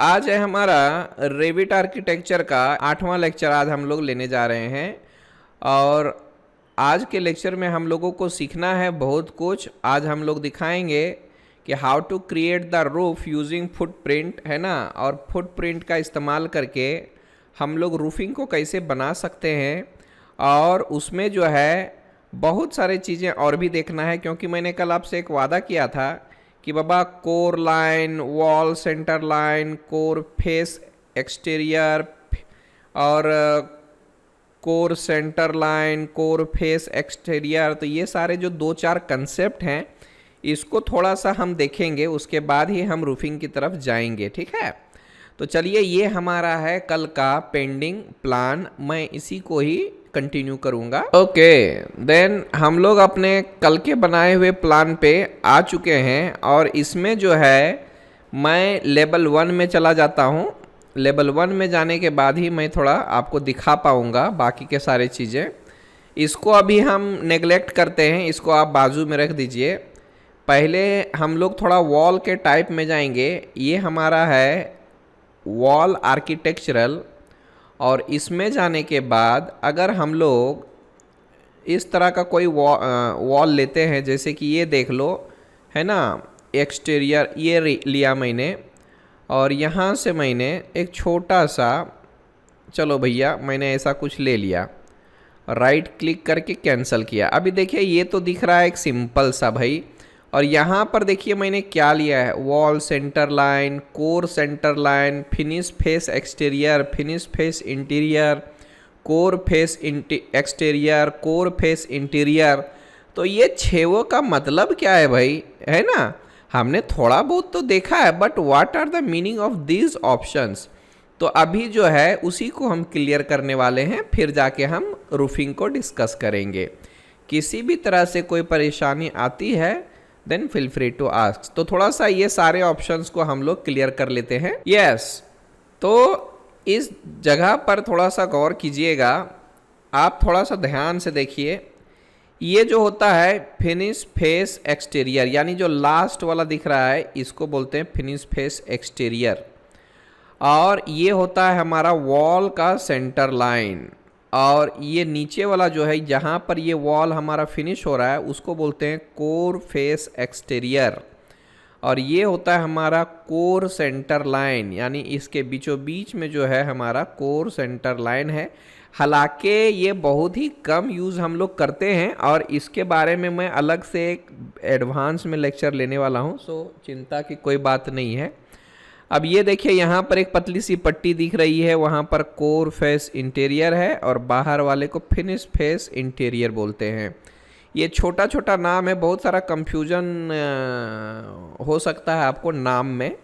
आज है हमारा रेविट आर्किटेक्चर का 8वां लेक्चर आज हम लोग लेने जा रहे हैं। और आज के लेक्चर में हम लोगों को सीखना है बहुत कुछ। आज हम लोग दिखाएंगे कि how to create the roof using footprint, है ना। और फुटप्रिंट का इस्तेमाल करके हम लोग रूफिंग को कैसे बना सकते हैं। और उसमें जो है बहुत सारी चीज़ें और भी देखना है, क्योंकि मैंने कल आपसे एक वादा किया था कि बाबा core line, wall centre line, core face exterior और core centre line, core face exterior, तो ये सारे जो दो चार कंसेप्ट हैं इसको थोड़ा सा हम देखेंगे, उसके बाद ही हम रूफिंग की तरफ जाएंगे। ठीक है, तो चलिए ये हमारा है कल का पेंडिंग प्लान, मैं इसी को ही कंटिन्यू करूंगा। ओके, देन हम लोग अपने कल के बनाए हुए प्लान पे आ चुके हैं और इसमें जो है मैं लेवल 1 में चला जाता हूँ। लेवल 1 में जाने के बाद ही मैं थोड़ा आपको दिखा पाऊँगा बाकी के सारे चीज़ें। इसको अभी हम नेगलेक्ट करते हैं, इसको आप बाजू में रख दीजिए। पहले हम लोग थोड़ा वॉल के टाइप में जाएंगे। ये हमारा है वॉल आर्किटेक्चरल, और इसमें जाने के बाद अगर हम लोग इस तरह का कोई वॉल लेते हैं, जैसे कि ये देख लो, है ना, एक्सटीरियर ये लिया मैंने, और यहाँ से मैंने एक छोटा सा, चलो भैया मैंने ऐसा कुछ ले लिया, राइट क्लिक करके कैंसिल किया। अभी देखिए ये तो दिख रहा है एक सिंपल सा भाई। और यहाँ पर देखिए मैंने क्या लिया है, wall centre line, core centre line, finish face exterior, finish face interior, core face exterior, core face interior. तो ये छेवों का मतलब क्या है भाई, है ना। हमने थोड़ा बहुत तो देखा है, but what are the meaning of these options, तो अभी जो है उसी को हम क्लियर करने वाले हैं, फिर जाके हम रूफिंग को डिस्कस करेंगे। किसी भी तरह से कोई परेशानी आती है then feel free to ask. तो थोड़ा सा ये सारे ऑप्शंस को हम लोग क्लियर कर लेते हैं। यस, तो इस जगह पर थोड़ा सा गौर कीजिएगा, आप थोड़ा सा ध्यान से देखिए। ये जो होता है फिनिश फेस एक्सटीरियर, यानी जो लास्ट वाला दिख रहा है इसको बोलते हैं फिनिश फेस एक्सटीरियर। और ये होता है हमारा वॉल का सेंटर लाइन। और ये नीचे वाला जो है जहाँ पर ये वॉल हमारा फिनिश हो रहा है उसको बोलते हैं कोर फेस एक्सटीरियर। और ये होता है हमारा कोर सेंटर लाइन, यानी इसके बीचों बीच में जो है हमारा कोर सेंटर लाइन है। हालांकि ये बहुत ही कम यूज़ हम लोग करते हैं और इसके बारे में मैं अलग से एक एडवांस में लेक्चर लेने वाला हूँ, सो चिंता की कोई बात नहीं है। अब ये देखिए यहाँ पर एक पतली सी पट्टी दिख रही है, वहाँ पर कोर फेस इंटीरियर है और बाहर वाले को फिनिश फेस इंटीरियर बोलते हैं। ये छोटा छोटा नाम है, बहुत सारा कंफ्यूजन हो सकता है आपको नाम में,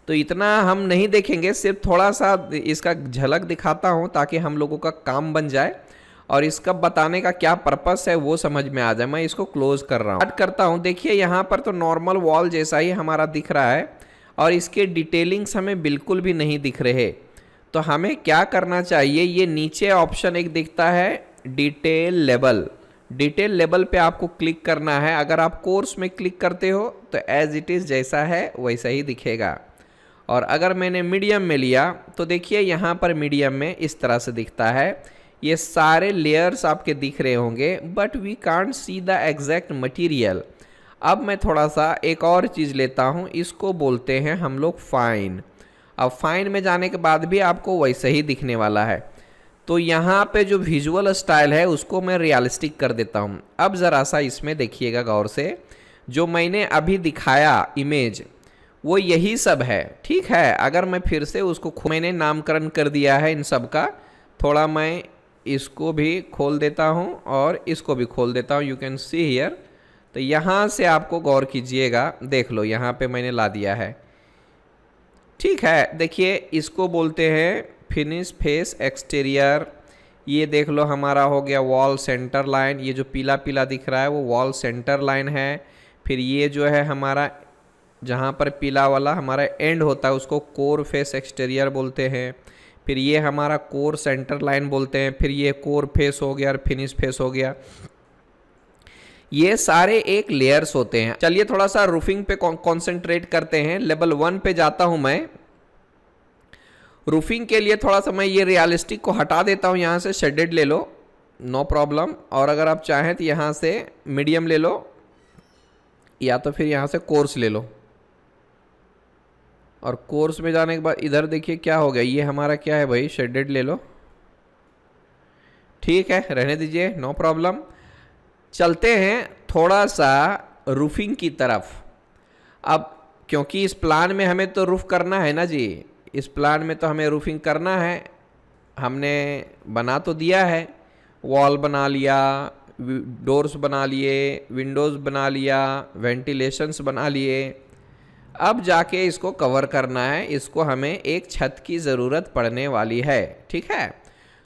तो इतना हम नहीं देखेंगे, सिर्फ थोड़ा सा इसका झलक दिखाता हूँ ताकि हम लोगों का काम बन जाए और इसका बताने का क्या पर्पस है वो समझ में आ जाए। मैं इसको क्लोज कर रहा हूँ, स्टार्ट करता हूँ। देखिए यहाँ पर तो नॉर्मल वॉल जैसा ही हमारा दिख रहा है और इसके डिटेलिंग्स हमें बिल्कुल भी नहीं दिख रहे। तो हमें क्या करना चाहिए, ये नीचे ऑप्शन एक दिखता है डिटेल लेवल। डिटेल लेवल पे आपको क्लिक करना है। अगर आप कोर्स में क्लिक करते हो तो एज इट इज़ जैसा है वैसा ही दिखेगा। और अगर मैंने मीडियम में लिया तो देखिए यहाँ पर मीडियम में इस तरह से दिखता है। ये सारे लेयर्स आपके दिख रहे होंगे, but we can't see the exact material. अब मैं थोड़ा सा एक और चीज़ लेता हूँ, इसको बोलते हैं हम लोग फाइन। अब फाइन में जाने के बाद भी आपको वैसे ही दिखने वाला है। तो यहाँ पे जो विजुअल स्टाइल है उसको मैं रियलिस्टिक कर देता हूँ। अब ज़रा सा इसमें देखिएगा गौर से, जो मैंने अभी दिखाया इमेज वो यही सब है, ठीक है। अगर मैं फिर से उसको मैंने नामकरण कर दिया है इन सब का। थोड़ा मैं इसको भी खोल देता हूँ और इसको भी खोल देता हूँ, यू कैन सी हियर। तो यहाँ से आपको गौर कीजिएगा, देख लो यहाँ पे मैंने ला दिया है, ठीक है। देखिए इसको बोलते हैं फिनिश फेस एक्सटीरियर। ये देख लो हमारा हो गया वॉल सेंटर लाइन। ये जो पीला पीला दिख रहा है वो वॉल सेंटर लाइन है। फिर ये जो है हमारा जहाँ पर पीला वाला हमारा एंड होता है उसको कोर फेस एक्सटीरियर बोलते हैं। फिर ये हमारा कोर सेंटर लाइन बोलते हैं। फिर ये कोर फेस हो गया और फिनिश फेस हो गया। ये सारे एक लेयर्स होते हैं। चलिए थोड़ा सा रूफिंग पे कॉन्सेंट्रेट करते हैं। लेवल 1 पे जाता हूं मैं। रूफिंग के लिए थोड़ा सा मैं ये रियलिस्टिक को हटा देता हूँ, यहाँ से शेडेड ले लो, नो प्रॉब्लम। और अगर आप चाहें तो यहाँ से मीडियम ले लो या तो फिर यहाँ से कोर्स ले लो। और कोर्स में जाने के बाद इधर देखिए क्या हो गया, ये हमारा क्या है भाई, शेडेड ले लो। ठीक है, रहने दीजिए, नो प्रॉब्लम। चलते हैं थोड़ा सा रूफिंग की तरफ। अब क्योंकि इस प्लान में हमें तो रूफ करना है ना जी, इस प्लान में तो हमें रूफिंग करना है। हमने बना तो दिया है, वॉल बना लिया, डोर्स बना लिए, विंडोज़ बना लिया, वेंटिलेशंस बना लिए। अब जाके इसको कवर करना है, इसको हमें एक छत की ज़रूरत पड़ने वाली है। ठीक है,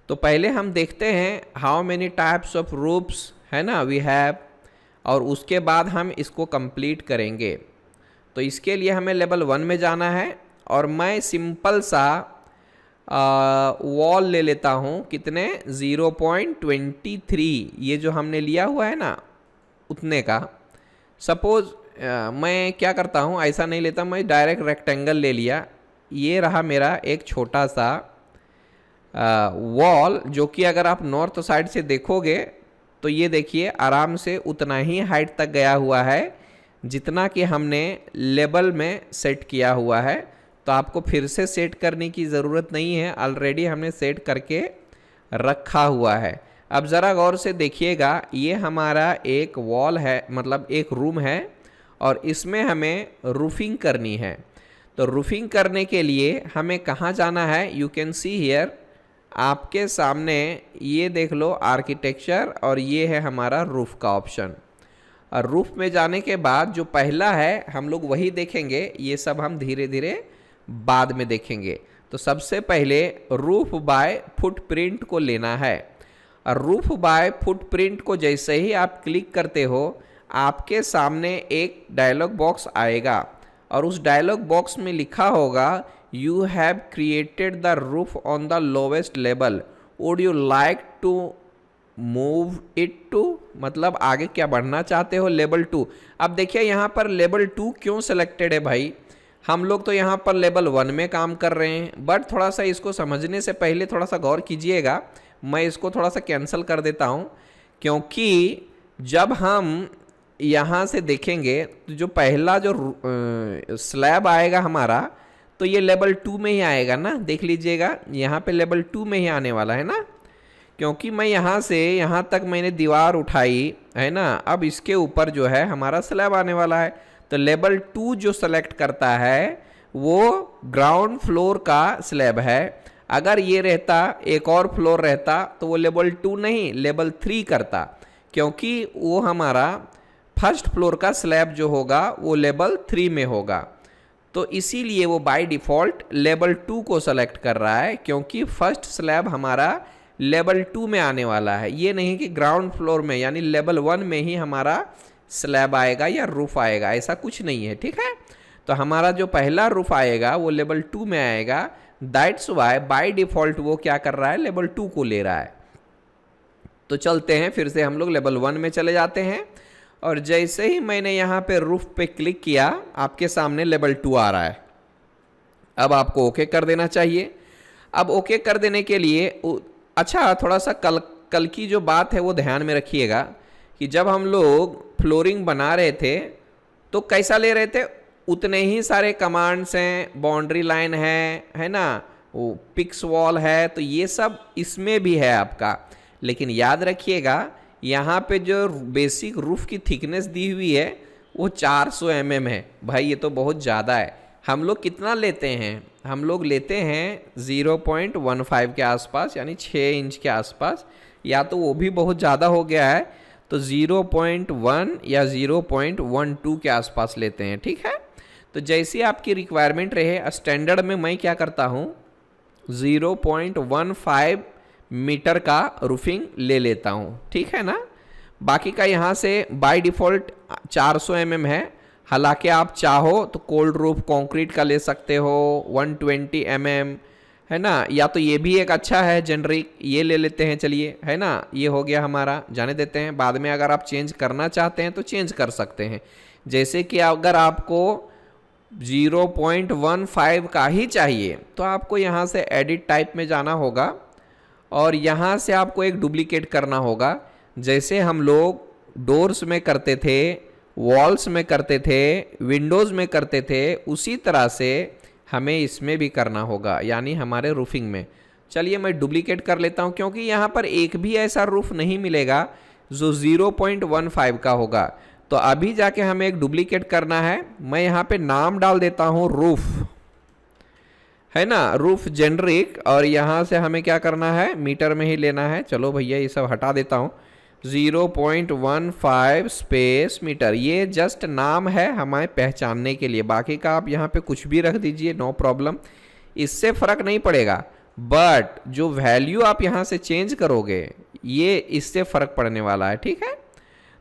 तो पहले हम देखते हैं how many types of roofs है ना वी हैव, और उसके बाद हम इसको कंप्लीट करेंगे। तो इसके लिए हमें लेवल 1 में जाना है और मैं सिंपल सा वॉल ले लेता हूँ। कितने, 0.23, ये जो हमने लिया हुआ है ना उतने का। सपोज़ मैं क्या करता हूँ, ऐसा नहीं लेता, मैं डायरेक्ट रेक्टेंगल ले लिया। ये रहा मेरा एक छोटा सा वॉल, जो कि अगर आप नॉर्थ साइड से देखोगे तो ये देखिए आराम से उतना ही हाइट तक गया हुआ है जितना कि हमने लेबल में सेट किया हुआ है। तो आपको फिर से सेट करने की ज़रूरत नहीं है, ऑलरेडी हमने सेट करके रखा हुआ है। अब ज़रा गौर से देखिएगा, ये हमारा एक वॉल है, मतलब एक रूम है, और इसमें हमें रूफिंग करनी है। तो रूफिंग करने के लिए हमें कहाँ जाना है, यू कैन सी हियर, आपके सामने ये देख लो आर्किटेक्चर, और ये है हमारा रूफ का ऑप्शन। और रूफ में जाने के बाद जो पहला है हम लोग वही देखेंगे, ये सब हम धीरे धीरे बाद में देखेंगे। तो सबसे पहले रूफ बाय फुटप्रिंट को लेना है। और रूफ बाय फुटप्रिंट को जैसे ही आप क्लिक करते हो, आपके सामने एक डायलॉग बॉक्स आएगा, और उस डायलॉग बॉक्स में लिखा होगा you have created the roof on the lowest level, would you like to move it to, मतलब आगे क्या बढ़ना चाहते हो, लेवल 2। अब देखिए यहाँ पर लेवल 2 क्यों सेलेक्टेड है भाई, हम लोग तो यहाँ पर लेवल 1 में काम कर रहे हैं। बट थोड़ा सा इसको समझने से पहले थोड़ा सा गौर कीजिएगा, मैं इसको थोड़ा सा कैंसिल कर देता हूँ, क्योंकि जब हम यहाँ से देखेंगे तो जो पहला जो स्लैब आएगा हमारा, तो ये लेवल 2 में ही आएगा ना, देख लीजिएगा यहाँ पे लेवल 2 में ही आने वाला है ना, क्योंकि मैं यहाँ से यहाँ तक मैंने दीवार उठाई है ना। अब इसके ऊपर जो है हमारा स्लैब आने वाला है, तो लेवल 2 जो सेलेक्ट करता है वो ग्राउंड फ्लोर का स्लैब है। अगर ये रहता एक और फ्लोर रहता तो वो लेवल 2 नहीं लेवल 3 करता, क्योंकि वो हमारा फर्स्ट फ्लोर का स्लैब जो होगा वो लेवल 3 में होगा। तो इसीलिए वो बाय डिफ़ॉल्ट लेवल 2 को सेलेक्ट कर रहा है, क्योंकि फर्स्ट स्लैब हमारा लेवल 2 में आने वाला है। ये नहीं कि ग्राउंड फ्लोर में यानी लेवल 1 में ही हमारा स्लैब आएगा या रूफ आएगा, ऐसा कुछ नहीं है। ठीक है, तो हमारा जो पहला रूफ आएगा वो लेवल 2 में आएगा। दैट्स वाई बाय डिफ़ॉल्ट वो क्या कर रहा है, लेवल 2 को ले रहा है। तो चलते हैं, फिर से हम लोग लेवल 1 में चले जाते हैं, और जैसे ही मैंने यहाँ पे रूफ पे क्लिक किया, आपके सामने लेवल 2 आ रहा है। अब आपको ओके कर देना चाहिए। अब ओके कर देने के लिए अच्छा थोड़ा सा कल की जो बात है वो ध्यान में रखिएगा कि जब हम लोग फ्लोरिंग बना रहे थे तो कैसा ले रहे थे, उतने ही सारे कमांड्स हैं, बाउंड्री लाइन है ना, वो पिक्स वॉल है, तो ये सब इसमें भी है आपका। लेकिन याद रखिएगा यहाँ पे जो बेसिक रूफ की थिकनेस दी हुई है वो 400 mm है। भाई ये तो बहुत ज़्यादा है। हम लोग कितना लेते हैं, हम लोग लेते हैं 0.15 के आसपास, यानी 6 इंच के आसपास, या तो वो भी बहुत ज़्यादा हो गया है तो 0.1 या 0.12 के आसपास लेते हैं। ठीक है, तो जैसी आपकी रिक्वायरमेंट रहे, स्टैंडर्ड में मैं क्या करता हूँ 0.15 मीटर का रूफिंग ले लेता हूँ। ठीक है ना, बाकी का यहाँ से बाय डिफ़ॉल्ट 400 mm है। हालांकि आप चाहो तो कोल्ड रूफ कंक्रीट का ले सकते हो 120 mm है ना, या तो ये भी एक अच्छा है जेनरिक, ये ले लेते हैं। चलिए है ना, ये हो गया हमारा, जाने देते हैं। बाद में अगर आप चेंज करना चाहते हैं तो चेंज कर सकते हैं। जैसे कि अगर आपको 0.15 का ही चाहिए, तो आपको यहाँ से एडिट टाइप में जाना होगा और यहाँ से आपको एक डुप्लीकेट करना होगा। जैसे हम लोग डोर्स में करते थे, वॉल्स में करते थे, विंडोज़ में करते थे, उसी तरह से हमें इसमें भी करना होगा, यानी हमारे रूफिंग में। चलिए मैं डुप्लीकेट कर लेता हूँ, क्योंकि यहाँ पर एक भी ऐसा रूफ नहीं मिलेगा जो 0.15 का होगा। तो अभी जाके हमें एक डुप्लीकेट करना है। मैं यहाँ पे नाम डाल देता हूँ रूफ, है ना, रूफ जेनरिक, और यहाँ से हमें क्या करना है, मीटर में ही लेना है। चलो भैया ये सब हटा देता हूँ। 0.15 स्पेस मीटर, ये जस्ट नाम है हमें पहचानने के लिए। बाकी का आप यहाँ पे कुछ भी रख दीजिए, नो प्रॉब्लम, इससे फ़र्क नहीं पड़ेगा। बट जो वैल्यू आप यहाँ से चेंज करोगे, ये इससे फ़र्क पड़ने वाला है, ठीक है।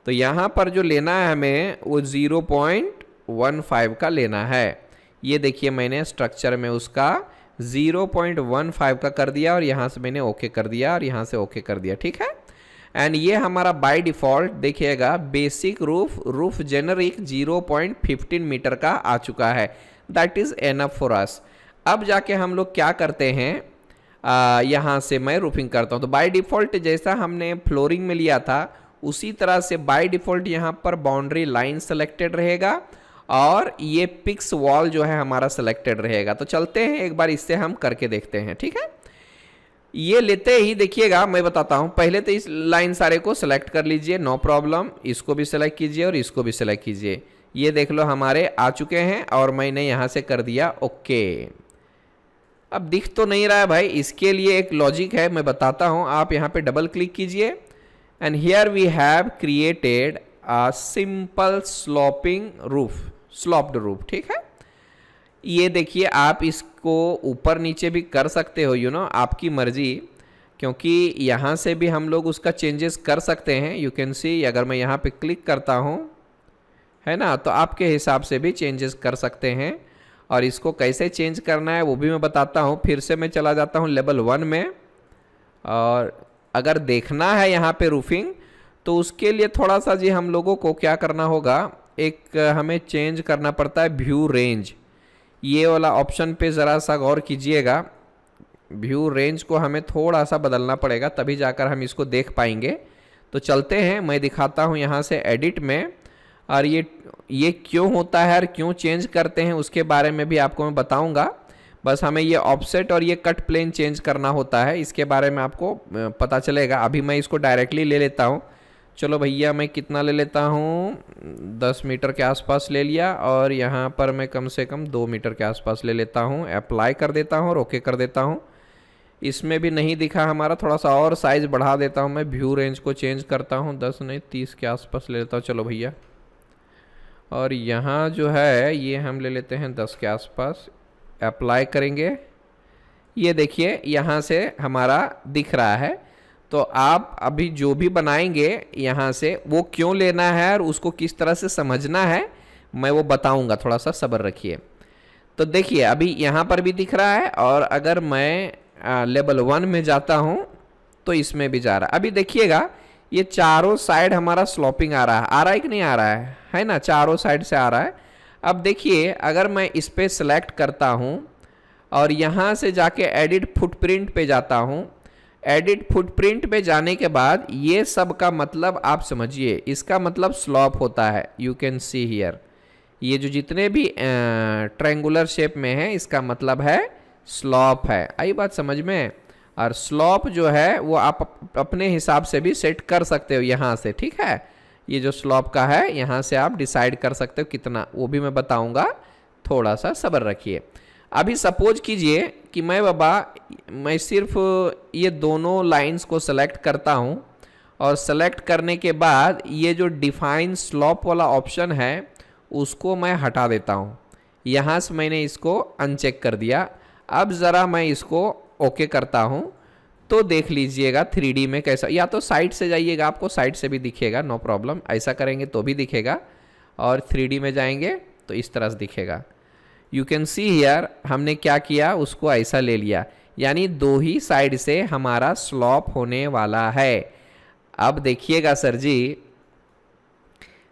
तो यहाँ पर जो लेना है हमें वो 0.15 का लेना है। ये देखिए मैंने स्ट्रक्चर में उसका 0.15 का कर दिया और यहाँ से मैंने ओके कर दिया और यहाँ से ओके कर दिया, ठीक है। एंड ये हमारा बाय डिफ़ॉल्ट देखिएगा बेसिक रूफ जेनरिक 0.15 मीटर का आ चुका है। That is enough for us. अब जाके हम लोग क्या करते हैं, यहाँ से मैं रूफिंग करता हूँ। तो बाय डिफ़ॉल्ट जैसा हमने फ्लोरिंग में लिया था उसी तरह से बाय डिफ़ॉल्ट यहाँ पर बाउंड्री लाइन सेलेक्टेड रहेगा और ये पिक्स वॉल जो है हमारा सेलेक्टेड रहेगा। तो चलते हैं एक बार इससे हम करके देखते हैं, ठीक है। ये लेते ही देखिएगा मैं बताता हूँ, पहले तो इस लाइन सारे को सेलेक्ट कर लीजिए, नो प्रॉब्लम। इसको भी सेलेक्ट कीजिए और इसको भी सेलेक्ट कीजिए। ये देख लो हमारे आ चुके हैं और मैंने यहाँ से कर दिया ओके। अब दिख तो नहीं रहा है भाई, इसके लिए एक लॉजिक है, मैं बताता हूँ। आप यहाँ पे डबल क्लिक कीजिए and here we have created a simple sloping roof, sloped roof, ठीक है। ये देखिए आप इसको ऊपर नीचे भी कर सकते हो, यू नो, आपकी मर्जी, क्योंकि यहाँ से भी हम लोग उसका चेंजेस कर सकते हैं। यू कैन सी, अगर मैं यहाँ पे क्लिक करता हूँ, है ना, तो आपके हिसाब से भी चेंजेस कर सकते हैं। और इसको कैसे चेंज करना है वो भी मैं बताता हूँ। फिर से मैं चला जाता हूँ लेवल 1 में, और अगर देखना है यहाँ पे रूफिंग तो उसके लिए थोड़ा सा जी हम लोगों को क्या करना होगा, एक हमें चेंज करना पड़ता है व्यू रेंज। ये वाला ऑप्शन पे ज़रा सा गौर कीजिएगा, व्यू रेंज को हमें थोड़ा सा बदलना पड़ेगा, तभी जाकर हम इसको देख पाएंगे। तो चलते हैं, मैं दिखाता हूँ यहाँ से एडिट में, और ये क्यों होता है और क्यों चेंज करते हैं उसके बारे में भी आपको मैं बताऊँगा। बस हमें ये ऑफसेट और ये कट प्लेन चेंज करना होता है, इसके बारे में आपको पता चलेगा। अभी मैं इसको डायरेक्टली ले लेता हूँ। चलो भैया मैं कितना ले लेता हूँ, 10 मीटर के आसपास ले लिया, और यहाँ पर मैं कम से कम 2 मीटर के आसपास ले लेता हूँ। अप्लाई कर देता हूँ और ओके कर देता हूँ। इसमें भी नहीं दिखा हमारा, थोड़ा सा और साइज़ बढ़ा देता हूँ मैं, व्यू रेंज को चेंज करता हूँ, 10 नहीं 30 के आसपास ले लेता हूँ। चलो भैया, और यहाँ जो है ये हम ले लेते हैं 10 के आसपास, अप्लाई करेंगे। ये देखिए यहाँ से हमारा दिख रहा है। तो आप अभी जो भी बनाएंगे यहाँ से, वो क्यों लेना है और उसको किस तरह से समझना है मैं वो बताऊंगा, थोड़ा सा सब्र रखिए। तो देखिए अभी यहाँ पर भी दिख रहा है, और अगर मैं लेवल 1 में जाता हूँ तो इसमें भी जा रहा है। अभी देखिएगा ये चारों साइड हमारा स्लोपिंग आ रहा है कि नहीं आ रहा है ना, चारों साइड से आ रहा है। अब देखिए अगर मैं इस पर सेलेक्ट करता हूँ और यहाँ से जाके एडिट फुटप्रिंट पे जाता हूँ, एडिट फुटप्रिंट पे जाने के बाद ये सब का मतलब आप समझिए, इसका मतलब स्लॉप होता है। यू कैन सी हियर, ये जो जितने भी ट्रायंगुलर शेप में है इसका मतलब है स्लॉप है। आई बात समझ में। और स्लॉप जो है वो आप अपने हिसाब से भी सेट कर सकते हो यहाँ से, ठीक है। ये जो स्लॉप का है यहाँ से आप डिसाइड कर सकते हो कितना, वो भी मैं बताऊँगा, थोड़ा सा सब्र रखिए। अभी सपोज कीजिए कि मैं सिर्फ ये दोनों लाइंस को सेलेक्ट करता हूँ, और सेलेक्ट करने के बाद ये जो डिफाइन स्लॉप वाला ऑप्शन है उसको मैं हटा देता हूँ। यहाँ से मैंने इसको अनचेक कर दिया। अब ज़रा मैं इसको ओके करता हूँ तो देख लीजिएगा 3D में कैसा, या तो साइड से जाइएगा, आपको साइड से भी दिखेगा, नो प्रॉब्लम, ऐसा करेंगे तो भी दिखेगा, और 3D में जाएंगे तो इस तरह से दिखेगा। यू कैन सी हियर, हमने क्या किया, उसको ऐसा ले लिया, यानी दो ही साइड से हमारा स्लॉप होने वाला है। अब देखिएगा सर जी,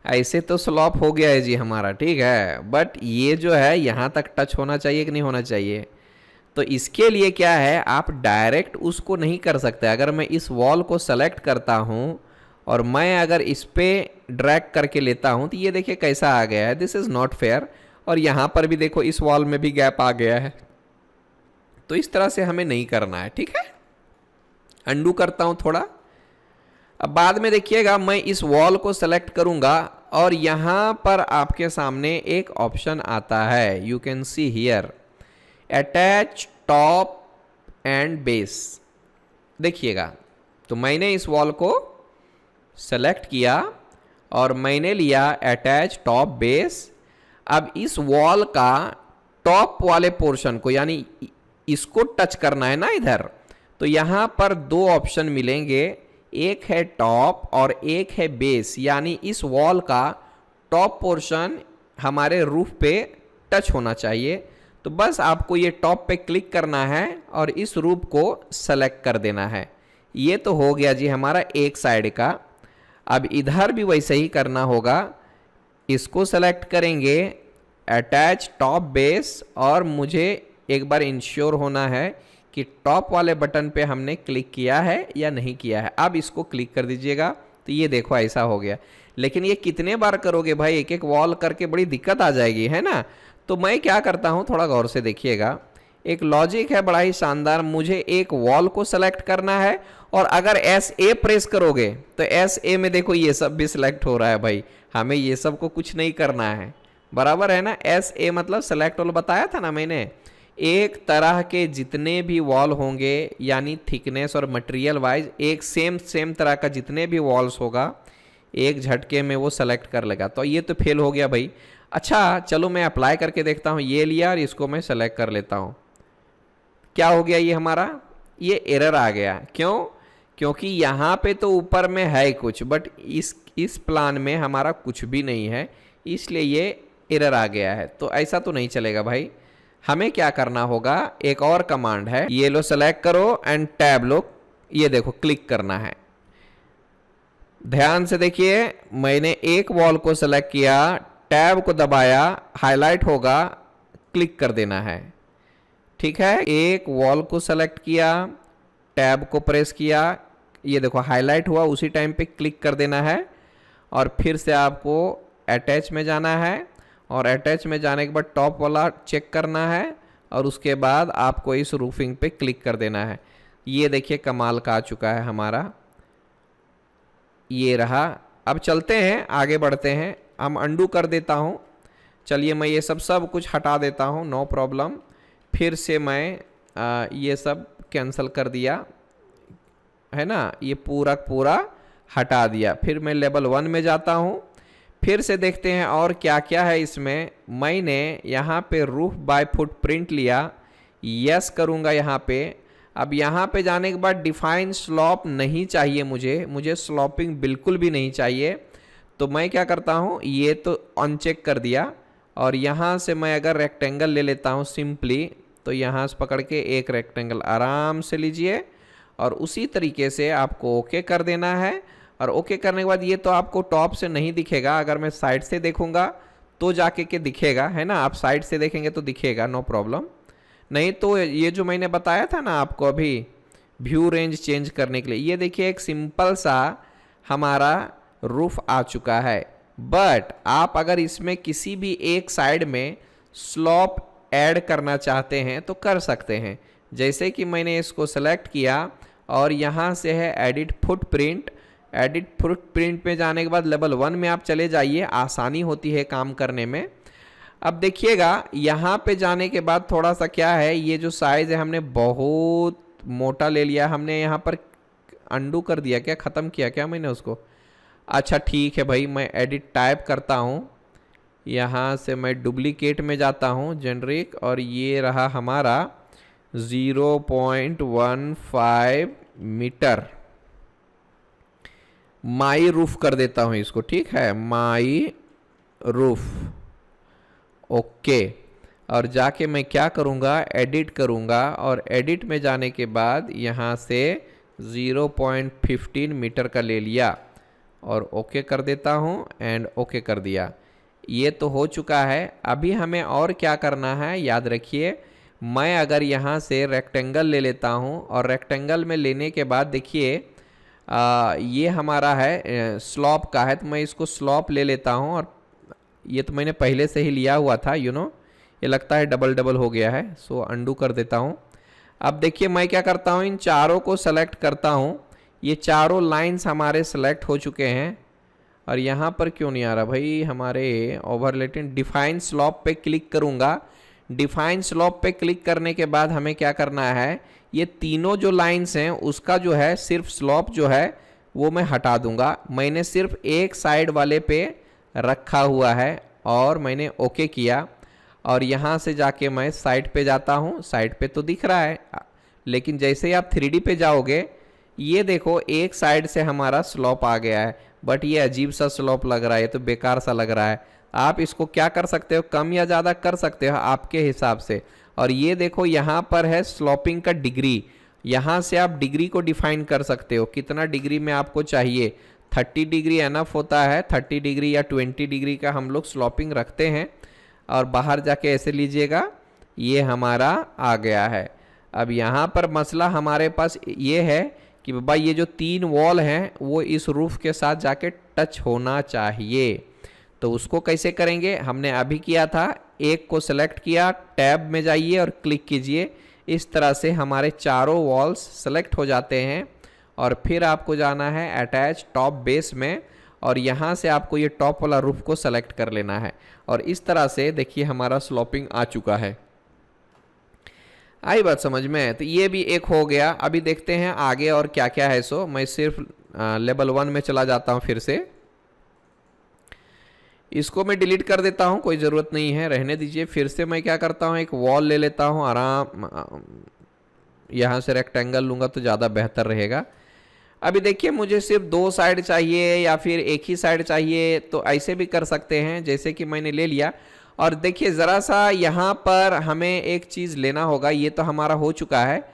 ऐसे तो स्लॉप हो गया है जी हमारा, ठीक है, बट ये जो है यहाँ तक टच होना चाहिए कि नहीं होना चाहिए। तो इसके लिए क्या है, आप डायरेक्ट उसको नहीं कर सकते। अगर मैं इस वॉल को सेलेक्ट करता हूँ और मैं अगर इस पे ड्रैग करके लेता हूँ तो ये देखिए कैसा आ गया है, दिस इज़ नॉट फेयर। और यहाँ पर भी देखो इस वॉल में भी गैप आ गया है। तो इस तरह से हमें नहीं करना है, ठीक है। अंडू करता हूँ थोड़ा। अब बाद में देखिएगा मैं इस वॉल को सेलेक्ट करूंगा और यहाँ पर आपके सामने एक ऑप्शन आता है, you can see here attach top and base. देखिएगा, तो मैंने इस वॉल को सेलेक्ट किया और मैंने लिया अटैच टॉप बेस। अब इस वॉल का टॉप वाले पोर्शन को, यानी इसको टच करना है ना इधर, तो यहाँ पर दो ऑप्शन मिलेंगे, एक है टॉप और एक है बेस। यानी इस वॉल का टॉप पोर्शन हमारे रूफ पे टच होना चाहिए। तो बस आपको ये टॉप पे क्लिक करना है और इस रूफ को सेलेक्ट कर देना है। ये तो हो गया जी हमारा एक साइड का। अब इधर भी वैसे ही करना होगा, इसको सेलेक्ट करेंगे अटैच टॉप बेस और मुझे एक बार इंश्योर होना है कि टॉप वाले बटन पे हमने क्लिक किया है या नहीं किया है। अब इसको क्लिक कर दीजिएगा तो ये देखो ऐसा हो गया। लेकिन ये कितने बार करोगे भाई, एक एक वॉल करके बड़ी दिक्कत आ जाएगी, है ना। तो मैं क्या करता हूँ, थोड़ा गौर से देखिएगा, एक लॉजिक है बड़ा ही शानदार। मुझे एक वॉल को सेलेक्ट करना है और अगर SA प्रेस करोगे तो SA में देखो ये सब भी सिलेक्ट हो रहा है भाई। हमें ये सब को कुछ नहीं करना है, बराबर है ना। SA मतलब सेलेक्ट ऑल बताया था ना मैंने। एक तरह के जितने भी वॉल होंगे, यानी थिकनेस और मटेरियल वाइज एक सेम तरह का जितने भी वॉल्स होगा, एक झटके में वो सेलेक्ट कर लेगा। तो ये तो फेल हो गया भाई। अच्छा चलो मैं अप्लाई करके देखता हूँ। ये लिया और इसको मैं सेलेक्ट कर लेता हूँ। क्या हो गया, ये हमारा ये एरर आ गया। क्यों? क्योंकि यहाँ पे तो ऊपर में है कुछ, बट इस प्लान में हमारा कुछ भी नहीं है, इसलिए ये एरर आ गया है। तो ऐसा तो नहीं चलेगा भाई। हमें क्या करना होगा, एक और कमांड है, ये लो सेलेक्ट करो एंड टैब लो, ये देखो क्लिक करना है। ध्यान से देखिए, मैंने एक वॉल को सेलेक्ट किया, टैब को दबाया, हाईलाइट होगा, क्लिक कर देना है, ठीक है। एक वॉल को सेलेक्ट किया, टैब को प्रेस किया, ये देखो हाईलाइट हुआ, उसी टाइम पे क्लिक कर देना है और फिर से आपको अटैच में जाना है और अटैच में जाने के बाद टॉप वाला चेक करना है और उसके बाद आपको इस रूफिंग पे क्लिक कर देना है। ये देखिए कमाल का आ चुका है हमारा, ये रहा। अब चलते हैं, आगे बढ़ते हैं। हम अंडू कर देता हूँ। चलिए मैं ये सब कुछ हटा देता हूँ, नो प्रॉब्लम। फिर से मैं ये सब कैंसिल कर दिया है ना, ये पूरा हटा दिया। फिर मैं लेवल 1 में जाता हूँ। फिर से देखते हैं और क्या क्या है इसमें। मैंने यहाँ पे रूफ बाय फुटप्रिंट लिया, यस करूँगा यहाँ पे। अब यहाँ पे जाने के बाद डिफाइन स्लॉप नहीं चाहिए मुझे स्लॉपिंग बिल्कुल भी नहीं चाहिए। तो मैं क्या करता हूँ, ये तो अनचेक कर दिया और यहाँ से मैं अगर रेक्टेंगल ले लेता हूँ सिंपली, तो यहाँ से पकड़ के एक रेक्टेंगल आराम से लीजिए और उसी तरीके से आपको ओके कर देना है। और ओके करने के बाद ये तो आपको टॉप से नहीं दिखेगा, अगर मैं साइड से देखूंगा तो जाके के दिखेगा, है ना। आप साइड से देखेंगे तो दिखेगा, नो प्रॉब्लम। नहीं तो ये जो मैंने बताया था ना आपको अभी व्यू रेंज चेंज करने के लिए, ये देखिए एक सिंपल सा हमारा रूफ आ चुका है। बट आप अगर इसमें किसी भी एक साइड में स्लॉप ऐड करना चाहते हैं तो कर सकते हैं। जैसे कि मैंने इसको सेलेक्ट किया और यहाँ से है एडिट फुटप्रिंट। एडिट फुटप्रिंट पे जाने के बाद लेवल 1 में आप चले जाइए, आसानी होती है काम करने में। अब देखिएगा यहाँ पे जाने के बाद थोड़ा सा क्या है, ये जो साइज़ है हमने बहुत मोटा ले लिया। हमने यहाँ पर अंडू कर दिया क्या, ख़त्म किया क्या मैंने उसको? अच्छा ठीक है भाई, मैं एडिट टाइप करता हूँ, यहाँ से मैं डुप्लीकेट में जाता हूँ जेनरिक, और ये रहा हमारा 0.15 मीटर। माई रूफ कर देता हूँ इसको, ठीक है, माई रूफ, ओके। और जाके मैं क्या करूँगा, एडिट करूँगा और एडिट में जाने के बाद यहाँ से 0.15 मीटर का ले लिया। और ओके कर देता हूँ एंड ओके कर दिया। ये तो हो चुका है। अभी हमें और क्या करना है याद रखिए, मैं अगर यहाँ से रेक्टेंगल ले लेता हूँ और रेक्टेंगल में लेने के बाद देखिए ये हमारा है स्लॉप का है, तो मैं इसको स्लॉप ले लेता हूँ। और ये तो मैंने पहले से ही लिया हुआ था, ये लगता है डबल डबल हो गया है, सो अंडू कर देता हूँ। अब देखिए मैं क्या करता हूँ, इन चारों को सेलेक्ट करता हूँ। ये चारों लाइंस हमारे सेलेक्ट हो चुके हैं। और यहाँ पर क्यों नहीं आ रहा भाई, हमारे ओवरलेटिंग डिफाइन स्लॉप पे क्लिक करूँगा। डिफाइन स्लॉप पे क्लिक करने के बाद हमें क्या करना है, ये तीनों जो लाइंस हैं उसका जो है सिर्फ स्लॉप जो है वो मैं हटा दूंगा। मैंने सिर्फ एक साइड वाले पे रखा हुआ है और मैंने ओके किया। और यहाँ से जाके मैं साइड पे जाता हूँ, साइड पे तो दिख रहा है, लेकिन जैसे ही आप 3D पे जाओगे ये देखो एक साइड से हमारा स्लॉप आ गया है, बट ये अजीब सा स्लॉप लग रहा है, ये तो बेकार सा लग रहा है। आप इसको क्या कर सकते हो, कम या ज़्यादा कर सकते हो आपके हिसाब से। और ये देखो यहाँ पर है स्लॉपिंग का डिग्री, यहाँ से आप डिग्री को डिफाइन कर सकते हो, कितना डिग्री में आपको चाहिए। 30 डिग्री एनफ होता है, 30 डिग्री या 20 डिग्री का हम लोग स्लॉपिंग रखते हैं। और बाहर जाके ऐसे लीजिएगा, ये हमारा आ गया है। अब यहाँ पर मसला हमारे पास ये है कि बाबा ये जो 3 वॉल हैं वो इस रूफ के साथ जाके टच होना चाहिए। तो उसको कैसे करेंगे, हमने अभी किया था, एक को सेलेक्ट किया, टैब में जाइए और क्लिक कीजिए। इस तरह से हमारे चारों वॉल्स सेलेक्ट हो जाते हैं। और फिर आपको जाना है अटैच टॉप बेस में, और यहाँ से आपको ये टॉप वाला रूफ को सेलेक्ट कर लेना है। और इस तरह से देखिए हमारा स्लॉपिंग आ चुका है। आई बात समझ में? तो ये भी एक हो गया। अभी देखते हैं आगे और क्या क्या है। सो मैं सिर्फ लेवल 1 में चला जाता हूँ, फिर से इसको मैं डिलीट कर देता हूँ, कोई ज़रूरत नहीं है, रहने दीजिए। फिर से मैं क्या करता हूँ, एक वॉल ले लेता हूँ आराम, यहाँ से रेक्टेंगल लूँगा तो ज़्यादा बेहतर रहेगा। अभी देखिए मुझे सिर्फ 2 साइड चाहिए या फिर एक ही साइड चाहिए, तो ऐसे भी कर सकते हैं जैसे कि मैंने ले लिया। और देखिए ज़रा सा यहाँ पर हमें एक चीज़ लेना होगा, ये तो हमारा हो चुका है।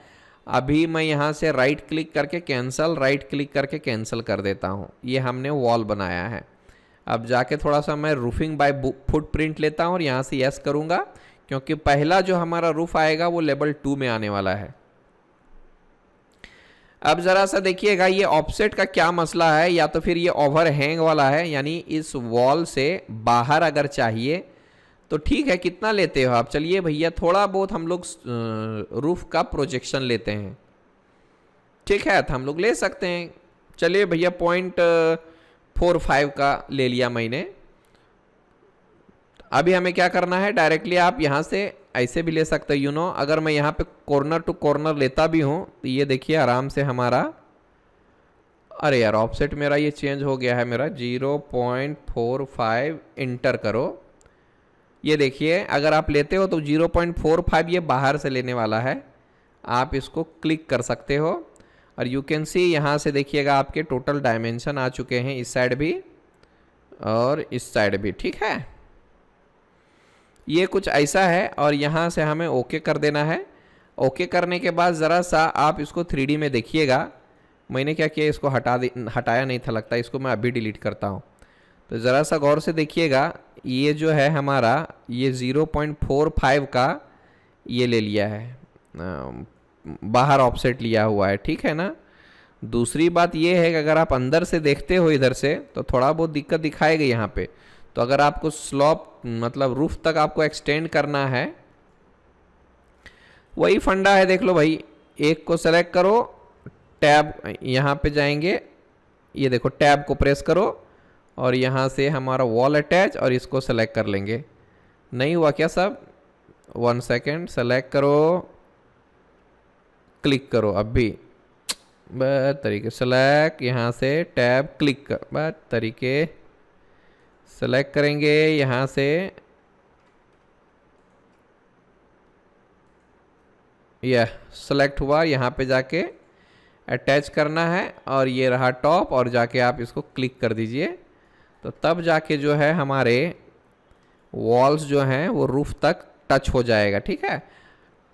अभी मैं यहाँ से राइट क्लिक करके कैंसिल, राइट क्लिक करके कैंसिल कर देता हूँ। ये हमने वॉल बनाया है। अब जाके थोड़ा सा मैं रूफिंग बाय फुटप्रिंट लेता हूँ और यहाँ से यस करूँगा, क्योंकि पहला जो हमारा रूफ आएगा वो लेवल 2 में आने वाला है। अब ज़रा सा देखिएगा ये ऑफसेट का क्या मसला है, या तो फिर ये ओवरहैंग वाला है, यानी इस वॉल से बाहर अगर चाहिए तो ठीक है। कितना लेते हो आप? चलिए भैया थोड़ा बहुत हम लोग रूफ का प्रोजेक्शन लेते हैं, ठीक है, तो हम लोग ले सकते हैं। चलिए भैया 0.45 का ले लिया मैंने। अभी हमें क्या करना है, डायरेक्टली आप यहाँ से ऐसे भी ले सकते हो। अगर मैं यहाँ पे कॉर्नर टू कॉर्नर लेता भी हूँ तो ये देखिए आराम से हमारा, अरे यार ऑफसेट मेरा ये चेंज हो गया है, मेरा 0.45 इंटर करो। ये देखिए अगर आप लेते हो तो 0.45 ये बाहर से लेने वाला है, आप इसको क्लिक कर सकते हो। और यू कैन सी यहाँ से देखिएगा आपके टोटल डायमेंशन आ चुके हैं, इस साइड भी और इस साइड भी, ठीक है। ये कुछ ऐसा है और यहाँ से हमें ओके कर देना है। ओके करने के बाद ज़रा सा आप इसको 3D में देखिएगा। मैंने क्या किया, इसको हटाया नहीं था लगता, इसको मैं अभी डिलीट करता हूँ। तो ज़रा सा गौर से देखिएगा, ये जो है हमारा ये 0.45 का ये ले लिया है, बाहर ऑफसेट लिया हुआ है, ठीक है ना। दूसरी बात ये है कि अगर आप अंदर से देखते हो इधर से तो थोड़ा बहुत दिक्कत दिखाएगा यहाँ पे। तो अगर आपको स्लॉप मतलब रूफ तक आपको एक्सटेंड करना है, वही फंडा है, देख लो भाई। एक को सेलेक्ट करो, टैब यहाँ पे जाएंगे, ये देखो टैब को प्रेस करो और यहाँ से हमारा वॉल अटैच, और इसको सेलेक्ट कर लेंगे। नहीं हुआ क्या सब? 1 सेकेंड, सेलेक्ट करो, क्लिक करो। अब भी बस तरीके सेलेक्ट, यहाँ से टैब क्लिक कर, बस तरीके सेलेक्ट करेंगे यहाँ से, यह सेलेक्ट हुआ। यहाँ पे जाके अटैच करना है और ये रहा टॉप, और जाके आप इसको क्लिक कर दीजिए। तो तब जाके जो है हमारे वॉल्स जो हैं वो रूफ तक टच हो जाएगा, ठीक है।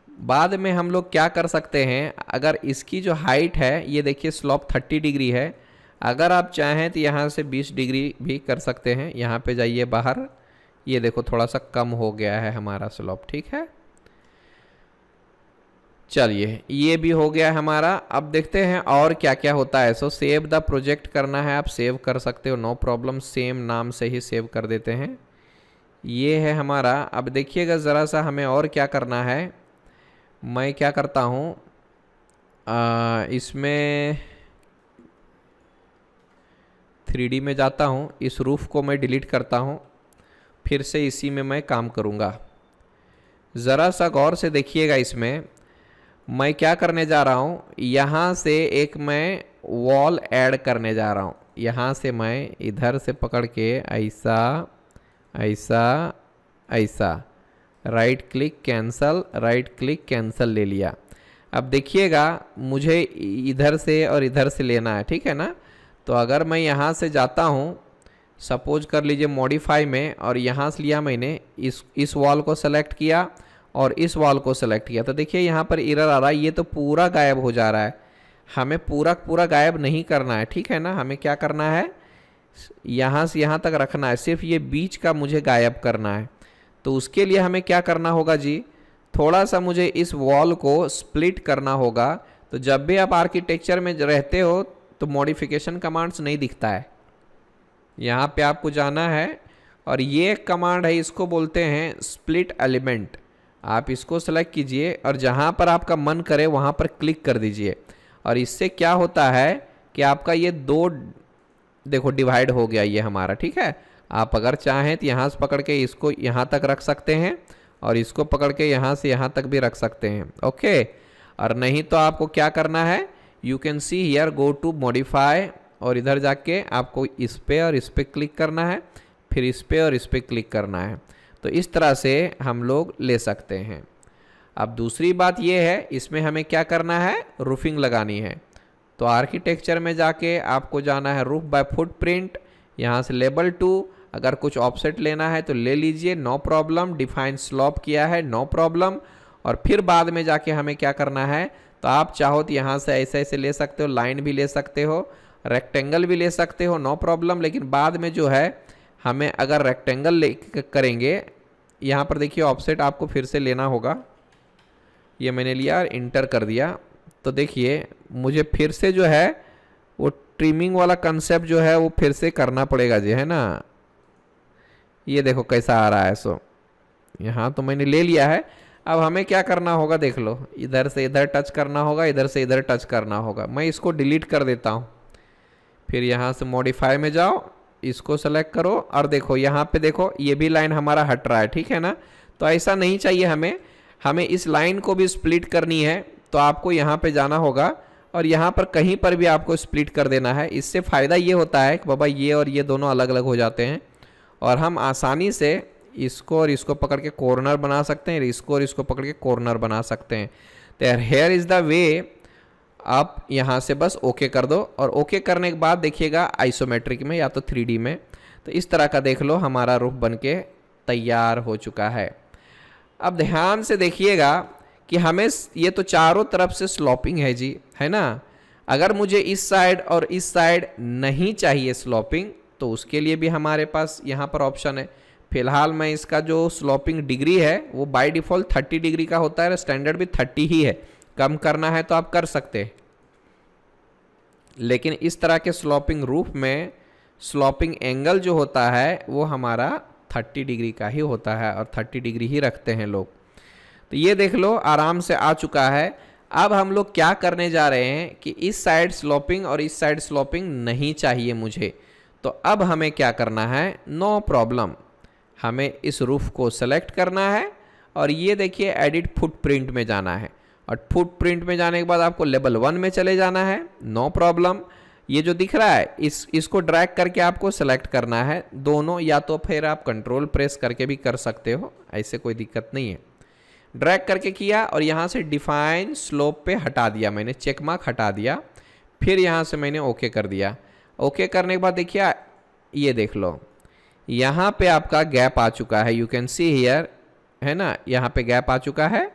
बाद में हम लोग क्या कर सकते हैं, अगर इसकी जो हाइट है, ये देखिए स्लॉप 30 डिग्री है, अगर आप चाहें तो यहाँ से 20 डिग्री भी कर सकते हैं। यहाँ पे जाइए बाहर, ये देखो थोड़ा सा कम हो गया है हमारा स्लोप, ठीक है। चलिए ये भी हो गया हमारा। अब देखते हैं और क्या क्या होता है। सो सेव द प्रोजेक्ट करना है, आप सेव कर सकते हो, नो प्रॉब्लम, सेम नाम से ही सेव कर देते हैं। ये है हमारा। अब देखिएगा ज़रा सा हमें और क्या करना है। मैं क्या करता हूँ, इसमें 3D में जाता हूँ, इस रूफ को मैं डिलीट करता हूँ, फिर से इसी में मैं काम करूँगा। ज़रा सा गौर से देखिएगा, इसमें मैं क्या करने जा रहा हूँ, यहाँ से एक मैं वॉल ऐड करने जा रहा हूँ। यहाँ से मैं इधर से पकड़ के ऐसा ऐसा ऐसा, right click cancel, right click cancel ले लिया। अब देखिएगा मुझे इधर से और इधर से लेना है, ठीक है ना। तो अगर मैं यहाँ से जाता हूँ, सपोज कर लीजिए मॉडिफाई में, और यहाँ से लिया मैंने, इस वॉल को सेलेक्ट किया और इस वॉल को सेलेक्ट किया, तो देखिए यहाँ पर एरर आ रहा है, ये तो पूरा गायब हो जा रहा है। हमें पूरा पूरा गायब नहीं करना है, ठीक है ना। हमें क्या करना है, यहाँ से यहाँ तक रखना है, सिर्फ ये बीच का मुझे गायब करना है। तो उसके लिए हमें क्या करना होगा जी, थोड़ा सा मुझे इस वॉल को स्प्लिट करना होगा। तो जब भी आप आर्किटेक्चर में रहते हो तो मॉडिफिकेशन कमांड्स नहीं दिखता है, यहाँ पे आपको जाना है और ये कमांड है, इसको बोलते हैं स्प्लिट एलिमेंट। आप इसको सेलेक्ट कीजिए और जहाँ पर आपका मन करे वहाँ पर क्लिक कर दीजिए। और इससे क्या होता है कि आपका ये दो, देखो डिवाइड हो गया ये हमारा, ठीक है। आप अगर चाहें तो यहाँ से पकड़ के इसको यहाँ तक रख सकते हैं और इसको पकड़ के यहाँ से यहाँ तक भी रख सकते हैं, ओके। और नहीं तो आपको क्या करना है, you can see here, go to modify, और इधर जाके आपको इस पे और इस पे क्लिक करना है, फिर इस पे और इस पे क्लिक करना है। तो इस तरह से हम लोग ले सकते हैं। अब दूसरी बात ये है, इसमें हमें क्या करना है, रूफिंग लगानी है। तो आर्किटेक्चर में जाके आपको जाना है रूफ बाय फुटप्रिंट, यहाँ से लेबल 2, अगर कुछ ऑफसेट लेना है तो ले लीजिए, नो प्रॉब्लम। डिफाइन स्लॉप किया है, नो प्रॉब्लम। और फिर बाद में जाके हमें क्या करना है, तो आप चाहो तो यहाँ से ऐसे ऐसे ले सकते हो, लाइन भी ले सकते हो, रेक्टेंगल भी ले सकते हो, नो प्रॉब्लम। लेकिन बाद में जो है हमें अगर रेक्टेंगल ले करेंगे, यहाँ पर देखिए ऑफसेट आपको फिर से लेना होगा। ये मैंने लिया और इंटर कर दिया। तो देखिए मुझे फिर से जो है वो ट्रिमिंग वाला कंसेप्ट जो है वो फिर से करना पड़ेगा जी, है ना। ये देखो कैसा आ रहा है। सो यहाँ तो मैंने ले लिया है। अब हमें क्या करना होगा, देख लो, इधर से इधर टच करना होगा, इधर से इधर टच करना होगा। मैं इसको डिलीट कर देता हूँ, फिर यहाँ से मॉडिफाई में जाओ, इसको सेलेक्ट करो और देखो यहाँ पे देखो ये भी लाइन हमारा हट रहा है, ठीक है ना। तो ऐसा नहीं चाहिए हमें इस लाइन को भी स्प्लिट करनी है। तो आपको यहाँ पे जाना होगा और यहाँ पर कहीं पर भी आपको स्प्लिट कर देना है। इससे फ़ायदा ये होता है कि बाबा ये और ये दोनों अलग अलग हो जाते हैं और हम आसानी से इसको और इसको पकड़ के कॉर्नर बना सकते हैं, इसको और इसको पकड़ के कॉर्नर बना सकते हैं। तो हेयर इज़ द वे, आप यहाँ से बस ओके कर दो और ओके करने के बाद देखिएगा आइसोमेट्रिक में या तो 3D में, तो इस तरह का देख लो हमारा रूफ बनके तैयार हो चुका है। अब ध्यान से देखिएगा कि हमें ये तो चारों तरफ से स्लॉपिंग है जी, है ना। अगर मुझे इस साइड और इस साइड नहीं चाहिए स्लॉपिंग, तो उसके लिए भी हमारे पास यहाँ पर ऑप्शन है। फिलहाल मैं इसका जो स्लॉपिंग डिग्री है वो बाय डिफ़ॉल्ट 30 डिग्री का होता है, स्टैंडर्ड भी 30 ही है। कम करना है तो आप कर सकते हैं, लेकिन इस तरह के स्लॉपिंग रूफ में स्लॉपिंग एंगल जो होता है वो हमारा 30 डिग्री का ही होता है और 30 डिग्री ही रखते हैं लोग। तो ये देख लो आराम से आ चुका है। अब हम लोग क्या करने जा रहे हैं कि इस साइड स्लॉपिंग और इस साइड स्लॉपिंग नहीं चाहिए मुझे। तो अब हमें क्या करना है, नो प्रॉब्लम, हमें इस रूफ को सेलेक्ट करना है और ये देखिए एडिट फुटप्रिंट में जाना है और फुटप्रिंट में जाने के बाद आपको लेवल 1 में चले जाना है, नो प्रॉब्लम। ये जो दिख रहा है इसको ड्रैग करके आपको सेलेक्ट करना है दोनों, या तो फिर आप कंट्रोल प्रेस करके भी कर सकते हो, ऐसे कोई दिक्कत नहीं है। ड्रैग करके किया और यहाँ से डिफाइन स्लोप पे हटा दिया मैंने, चेक मार्क हटा दिया, फिर यहाँ से मैंने ओके कर दिया। ओके करने के बाद देखिए ये देख लो यहाँ पे आपका गैप आ चुका है, यू कैन सी हियर, है ना। यहाँ पे गैप आ चुका है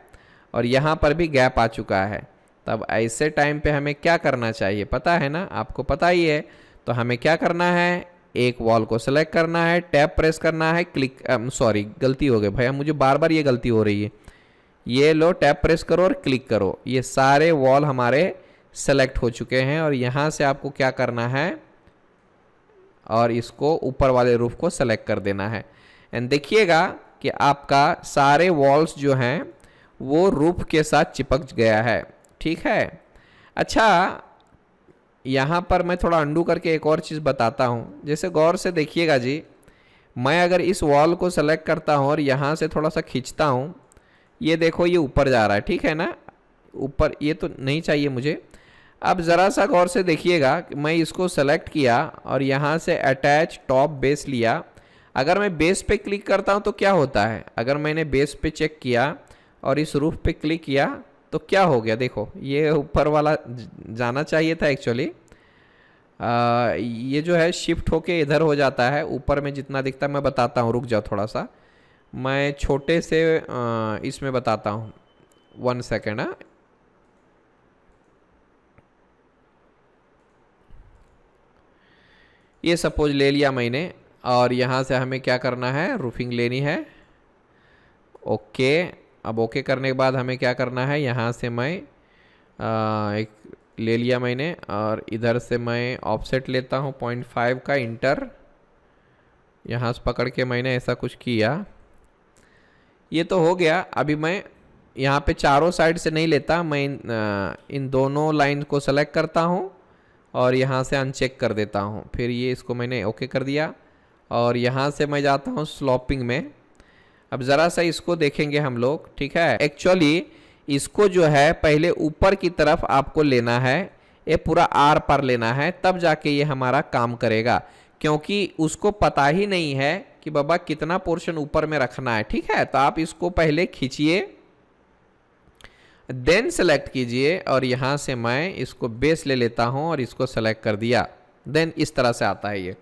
और यहाँ पर भी गैप आ चुका है। तब ऐसे टाइम पे हमें क्या करना चाहिए पता है ना, आपको पता ही है। तो हमें क्या करना है, एक वॉल को सेलेक्ट करना है, टैब प्रेस करना है, क्लिक, सॉरी गलती हो गई भैया, मुझे बार बार ये गलती हो रही है। ये लो, टैब प्रेस करो और क्लिक करो, ये सारे वॉल हमारे सेलेक्ट हो चुके हैं। और यहाँ से आपको क्या करना है, और इसको ऊपर वाले रूफ को सेलेक्ट कर देना है। एंड देखिएगा कि आपका सारे वॉल्स जो हैं वो रूफ के साथ चिपक गया है। ठीक है, अच्छा यहाँ पर मैं थोड़ा अंडू करके एक और चीज़ बताता हूँ। जैसे गौर से देखिएगा जी, मैं अगर इस वॉल को सेलेक्ट करता हूँ और यहाँ से थोड़ा सा खींचता हूँ, ये देखो ये ऊपर जा रहा है, ठीक है ना, ऊपर, ये तो नहीं चाहिए मुझे। अब ज़रा सा गौर से देखिएगा, मैं इसको सेलेक्ट किया और यहाँ से अटैच टॉप बेस लिया। अगर मैं बेस पे क्लिक करता हूँ तो क्या होता है, अगर मैंने बेस पे चेक किया और इस रूफ पे क्लिक किया तो क्या हो गया, देखो ये ऊपर वाला जाना चाहिए था एक्चुअली। ये जो है शिफ्ट होके इधर हो जाता है, ऊपर में जितना दिखता है मैं बताता हूँ, रुक जाओ थोड़ा सा, मैं छोटे से इसमें बताता हूँ, 1 सेकेंड। ये सपोज ले लिया मैंने, और यहाँ से हमें क्या करना है, रूफिंग लेनी है। ओके, अब ओके करने के बाद हमें क्या करना है, यहाँ से मैं एक ले लिया मैंने, और इधर से मैं ऑफसेट लेता हूँ 0.5 का, इंटर, यहाँ से पकड़ के मैंने ऐसा कुछ किया, ये तो हो गया। अभी मैं यहाँ पे चारों साइड से नहीं लेता, मैं इन दोनों लाइन को सेलेक्ट करता हूँ और यहाँ से अनचेक कर देता हूँ। फिर ये इसको मैंने ओके कर दिया और यहाँ से मैं जाता हूँ स्लॉपिंग में। अब ज़रा सा इसको देखेंगे हम लोग, ठीक है। एक्चुअली इसको जो है पहले ऊपर की तरफ आपको लेना है, ये पूरा आर पार लेना है, तब जाके ये हमारा काम करेगा, क्योंकि उसको पता ही नहीं है कि बाबा कितना पोर्शन ऊपर में रखना है। ठीक है, तो आप इसको पहले खींचिए, देन सेलेक्ट कीजिए, और यहाँ से मैं इसको बेस ले लेता हूँ और इसको सेलेक्ट कर दिया, देन इस तरह से आता है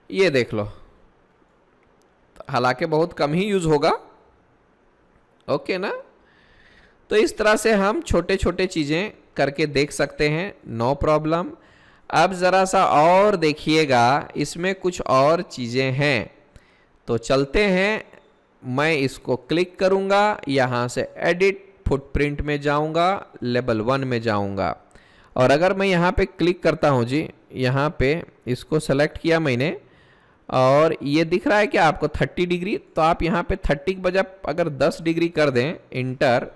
ये देख लो। हालांकि बहुत कम ही यूज होगा, ओके ना। तो इस तरह से हम छोटे छोटे चीज़ें करके देख सकते हैं, नो प्रॉब्लम। अब ज़रा सा और देखिएगा, इसमें कुछ और चीज़ें हैं, तो चलते हैं। मैं इसको क्लिक करूँगा, यहाँ से एडिट फुटप्रिंट में जाऊँगा, लेवल 1 में जाऊँगा, और अगर मैं यहाँ पे क्लिक करता हूँ जी, यहाँ पे इसको सेलेक्ट किया मैंने, और ये दिख रहा है कि आपको 30 डिग्री, तो आप यहाँ पे 30 के बजाय अगर 10 डिग्री कर दें इंटर,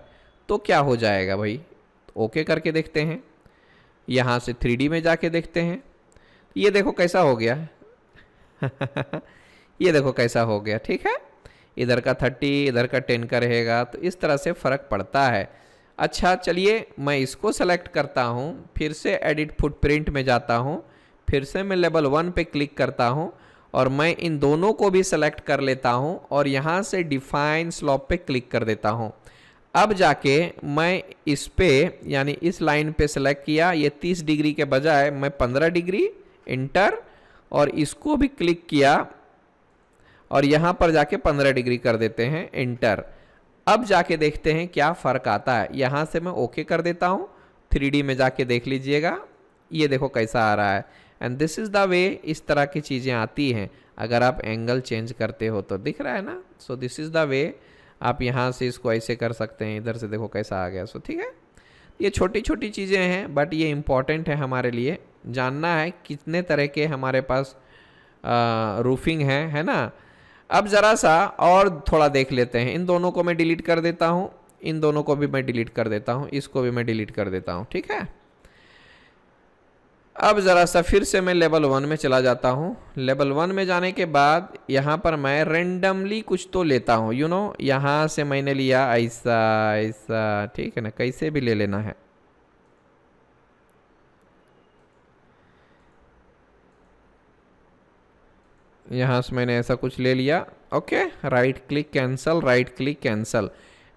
तो क्या हो जाएगा भाई, ओके करके देखते हैं। यहाँ से 3D में जाके देखते हैं, ये देखो कैसा हो गया ये देखो कैसा हो गया, ठीक है। इधर का 30, इधर का 10 का रहेगा, तो इस तरह से फ़र्क पड़ता है। अच्छा चलिए, मैं इसको सेलेक्ट करता हूँ, फिर से एडिट फुटप्रिंट में जाता हूँ, फिर से मैं लेवल 1 पे क्लिक करता हूँ, और मैं इन दोनों को भी सेलेक्ट कर लेता हूँ, और यहाँ से डिफाइन स्लॉप पे क्लिक कर देता हूँ। अब जाके मैं इस पे, यानी इस लाइन पे सेलेक्ट किया, ये 30 डिग्री के बजाय मैं 15 डिग्री, इंटर, और इसको भी क्लिक किया, और यहाँ पर जाके 15 डिग्री कर देते हैं, इंटर। अब जाके देखते हैं क्या फ़र्क आता है। यहाँ से मैं ओके कर देता हूँ, 3D में जाके देख लीजिएगा, ये देखो कैसा आ रहा है। And this is the way, इस तरह की चीज़ें आती हैं। अगर आप एंगल चेंज करते हो तो दिख रहा है ना। So this is the way, आप यहाँ से इसको ऐसे कर सकते हैं, इधर से देखो कैसा आ गया। सो ठीक है, ये छोटी छोटी चीज़ें हैं, बट ये इम्पॉर्टेंट है हमारे लिए जानना है कितने तरह के हमारे पास रूफिंग है ना। अब ज़रा सा और थोड़ा देख लेते हैं। इन दोनों को मैं डिलीट कर देता हूँ, इन दोनों को भी मैं डिलीट कर देता हूँ, इसको भी मैं डिलीट कर देता हूँ, ठीक है। अब ज़रा सा फिर से मैं लेवल 1 में चला जाता हूँ। लेवल 1 में जाने के बाद यहाँ पर मैं रेंडमली कुछ तो लेता हूँ, यू नो। यहाँ से मैंने लिया ऐसा ऐसा, ठीक है ना, कैसे भी ले लेना है। यहाँ से मैंने ऐसा कुछ ले लिया, okay. Right click cancel, right click cancel.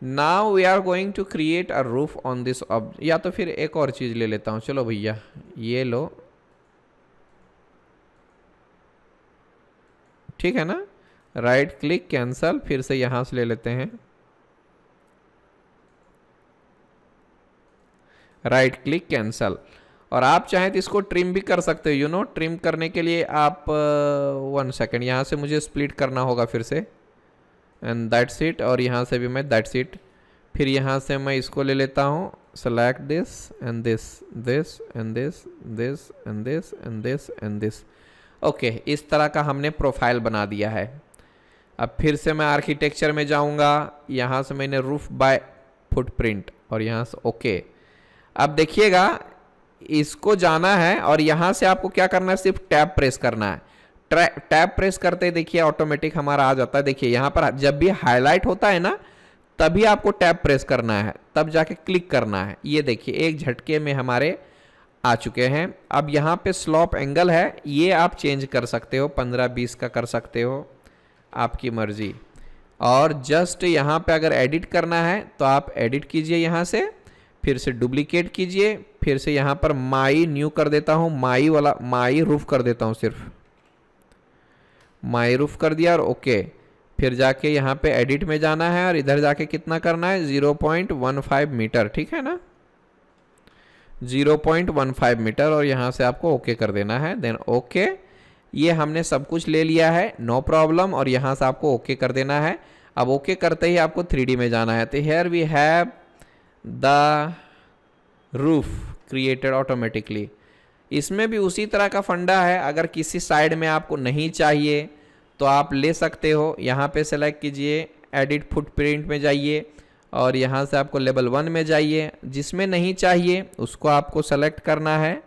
Now we are going to create a roof on this object. या तो फिर एक और चीज़ ले लेता हूँ, चलो भैया ये लो, ठीक है ना। राइट क्लिक कैंसल, फिर से यहाँ से ले लेते हैं, राइट क्लिक कैंसल। और आप चाहें तो इसको ट्रिम भी कर सकते हो, ट्रिम करने के लिए आप 1 सेकेंड, यहाँ से मुझे स्प्लिट करना होगा फिर से, एंड दैट्स इट, और यहाँ से भी मैं दैट्स इट। फिर यहाँ से मैं इसको ले लेता हूँ, select this and this, this and this, this and this and this and this. Okay, इस तरह का हमने प्रोफाइल बना दिया है। अब फिर से मैं आर्किटेक्चर में जाऊँगा, यहाँ से मैंने रूफ बाय फुटप्रिंट और यहाँ से ओके। अब देखिएगा इसको जाना है और यहाँ से आपको क्या करना है, सिर्फ टैब प्रेस करना है। टैब प्रेस करते देखिए ऑटोमेटिक हमारा आ जाता है। देखिए यहाँ पर जब भी हाईलाइट होता है ना, तभी आपको टैब प्रेस करना है, तब जाके क्लिक करना है। ये देखिए एक झटके में हमारे आ चुके हैं। अब यहाँ पे स्लॉप एंगल है, ये आप चेंज कर सकते हो, 15-20 का कर सकते हो, आपकी मर्जी। और जस्ट यहाँ पे अगर एडिट करना है तो आप एडिट कीजिए, यहाँ से फिर से डुप्लीकेट कीजिए, फिर से यहाँ पर माई न्यू कर देता हूँ, माई वाला माई रूफ कर देता हूँ, सिर्फ माई रूफ कर दिया और ओके। फिर जाके यहाँ पे एडिट में जाना है और इधर जाके कितना करना है, 0.15 मीटर, ठीक है ना, 0.15 मीटर, और यहाँ से आपको ओके कर देना है। देन ओके, ये हमने सब कुछ ले लिया है, नो प्रॉब्लम, और यहाँ से आपको ओके कर देना है। अब ओके करते ही आपको 3D में जाना है। तो here we have the roof created automatically. इसमें भी उसी तरह का फंडा है, अगर किसी साइड में आपको नहीं चाहिए तो आप ले सकते हो। यहाँ पे सेलेक्ट कीजिए, एडिट फुटप्रिंट में जाइए और यहाँ से आपको लेवल 1 में जाइए। जिसमें नहीं चाहिए उसको आपको सेलेक्ट करना है।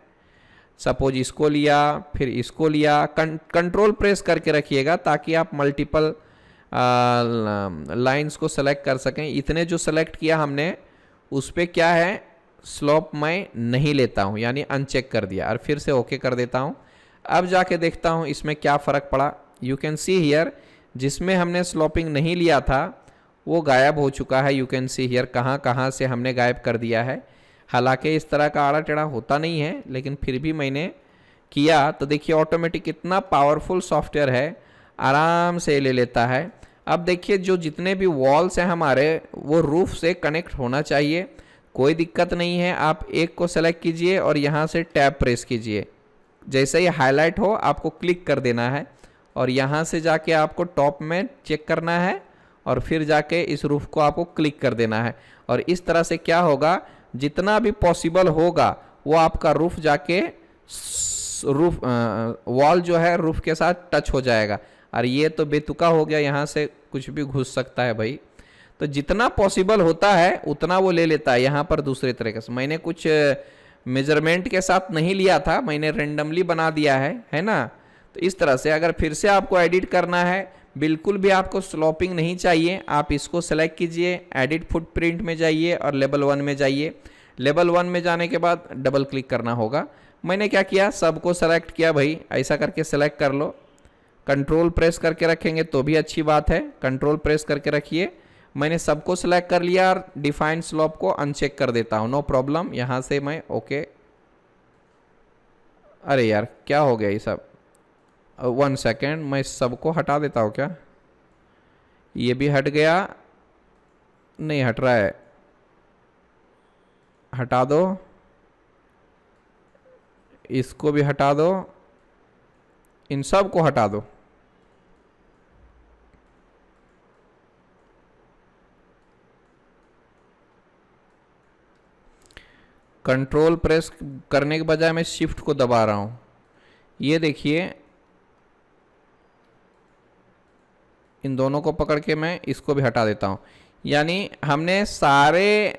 सपोज इसको लिया, फिर इसको लिया, कंट्रोल प्रेस करके रखिएगा ताकि आप मल्टीपल लाइंस को सेलेक्ट कर सकें। इतने जो सेलेक्ट किया हमने उस पर क्या है, स्लोप मैं नहीं लेता हूँ, यानी अनचेक कर दिया, और फिर से ओके कर देता हूँ। अब जाके देखता हूँ इसमें क्या फ़र्क पड़ा। यू कैन सी हियर, जिसमें हमने स्लोपिंग नहीं लिया था वो गायब हो चुका है। यू कैन सी हियर कहाँ कहाँ से हमने गायब कर दिया है। हालांकि इस तरह का आड़ा टेढ़ा होता नहीं है, लेकिन फिर भी मैंने किया तो देखिए ऑटोमेटिक कितना पावरफुल सॉफ्टवेयर है, आराम से ले लेता है। अब देखिए जो जितने भी वॉल्स हैं हमारे वो रूफ से कनेक्ट होना चाहिए, कोई दिक्कत नहीं है। आप एक को सेलेक्ट कीजिए और यहाँ से टैब प्रेस कीजिए, जैसे ही हाईलाइट हो आपको क्लिक कर देना है और यहाँ से जाके आपको टॉप में चेक करना है और फिर जाके इस रूफ को आपको क्लिक कर देना है। और इस तरह से क्या होगा, जितना भी पॉसिबल होगा वो आपका रूफ जाके रूफ वॉल जो है रूफ के साथ टच हो जाएगा। और ये तो बेतुका हो गया, यहाँ से कुछ भी घुस सकता है भाई। तो जितना पॉसिबल होता है उतना वो ले लेता है। यहाँ पर दूसरे तरीके से मैंने कुछ मेजरमेंट के साथ नहीं लिया था, मैंने रेंडमली बना दिया है ना। तो इस तरह से अगर फिर से आपको एडिट करना है, बिल्कुल भी आपको स्लोपिंग नहीं चाहिए, आप इसको सेलेक्ट कीजिए, एडिट फुटप्रिंट में जाइए और लेवल 1 में जाइए। लेवल 1 में जाने के बाद डबल क्लिक करना होगा। मैंने क्या किया, सबको सेलेक्ट किया भाई, ऐसा करके सेलेक्ट कर लो। कंट्रोल प्रेस करके रखेंगे तो भी अच्छी बात है, कंट्रोल प्रेस करके रखिए। मैंने सबको सिलेक्ट कर लिया और डिफाइन स्लोप को अनचेक कर देता हूँ, नो प्रॉब्लम। यहाँ से मैं ओके। अरे यार क्या हो गया ये सब, 1 सेकेंड, मैं सबको हटा देता हूँ क्या, ये भी हट गया, नहीं हट रहा है, हटा दो, इसको भी हटा दो, इन सब को हटा दो। कंट्रोल प्रेस करने के बजाय मैं शिफ्ट को दबा रहा हूँ। ये देखिए इन दोनों को पकड़ के मैं इसको भी हटा देता हूँ। यानी हमने सारे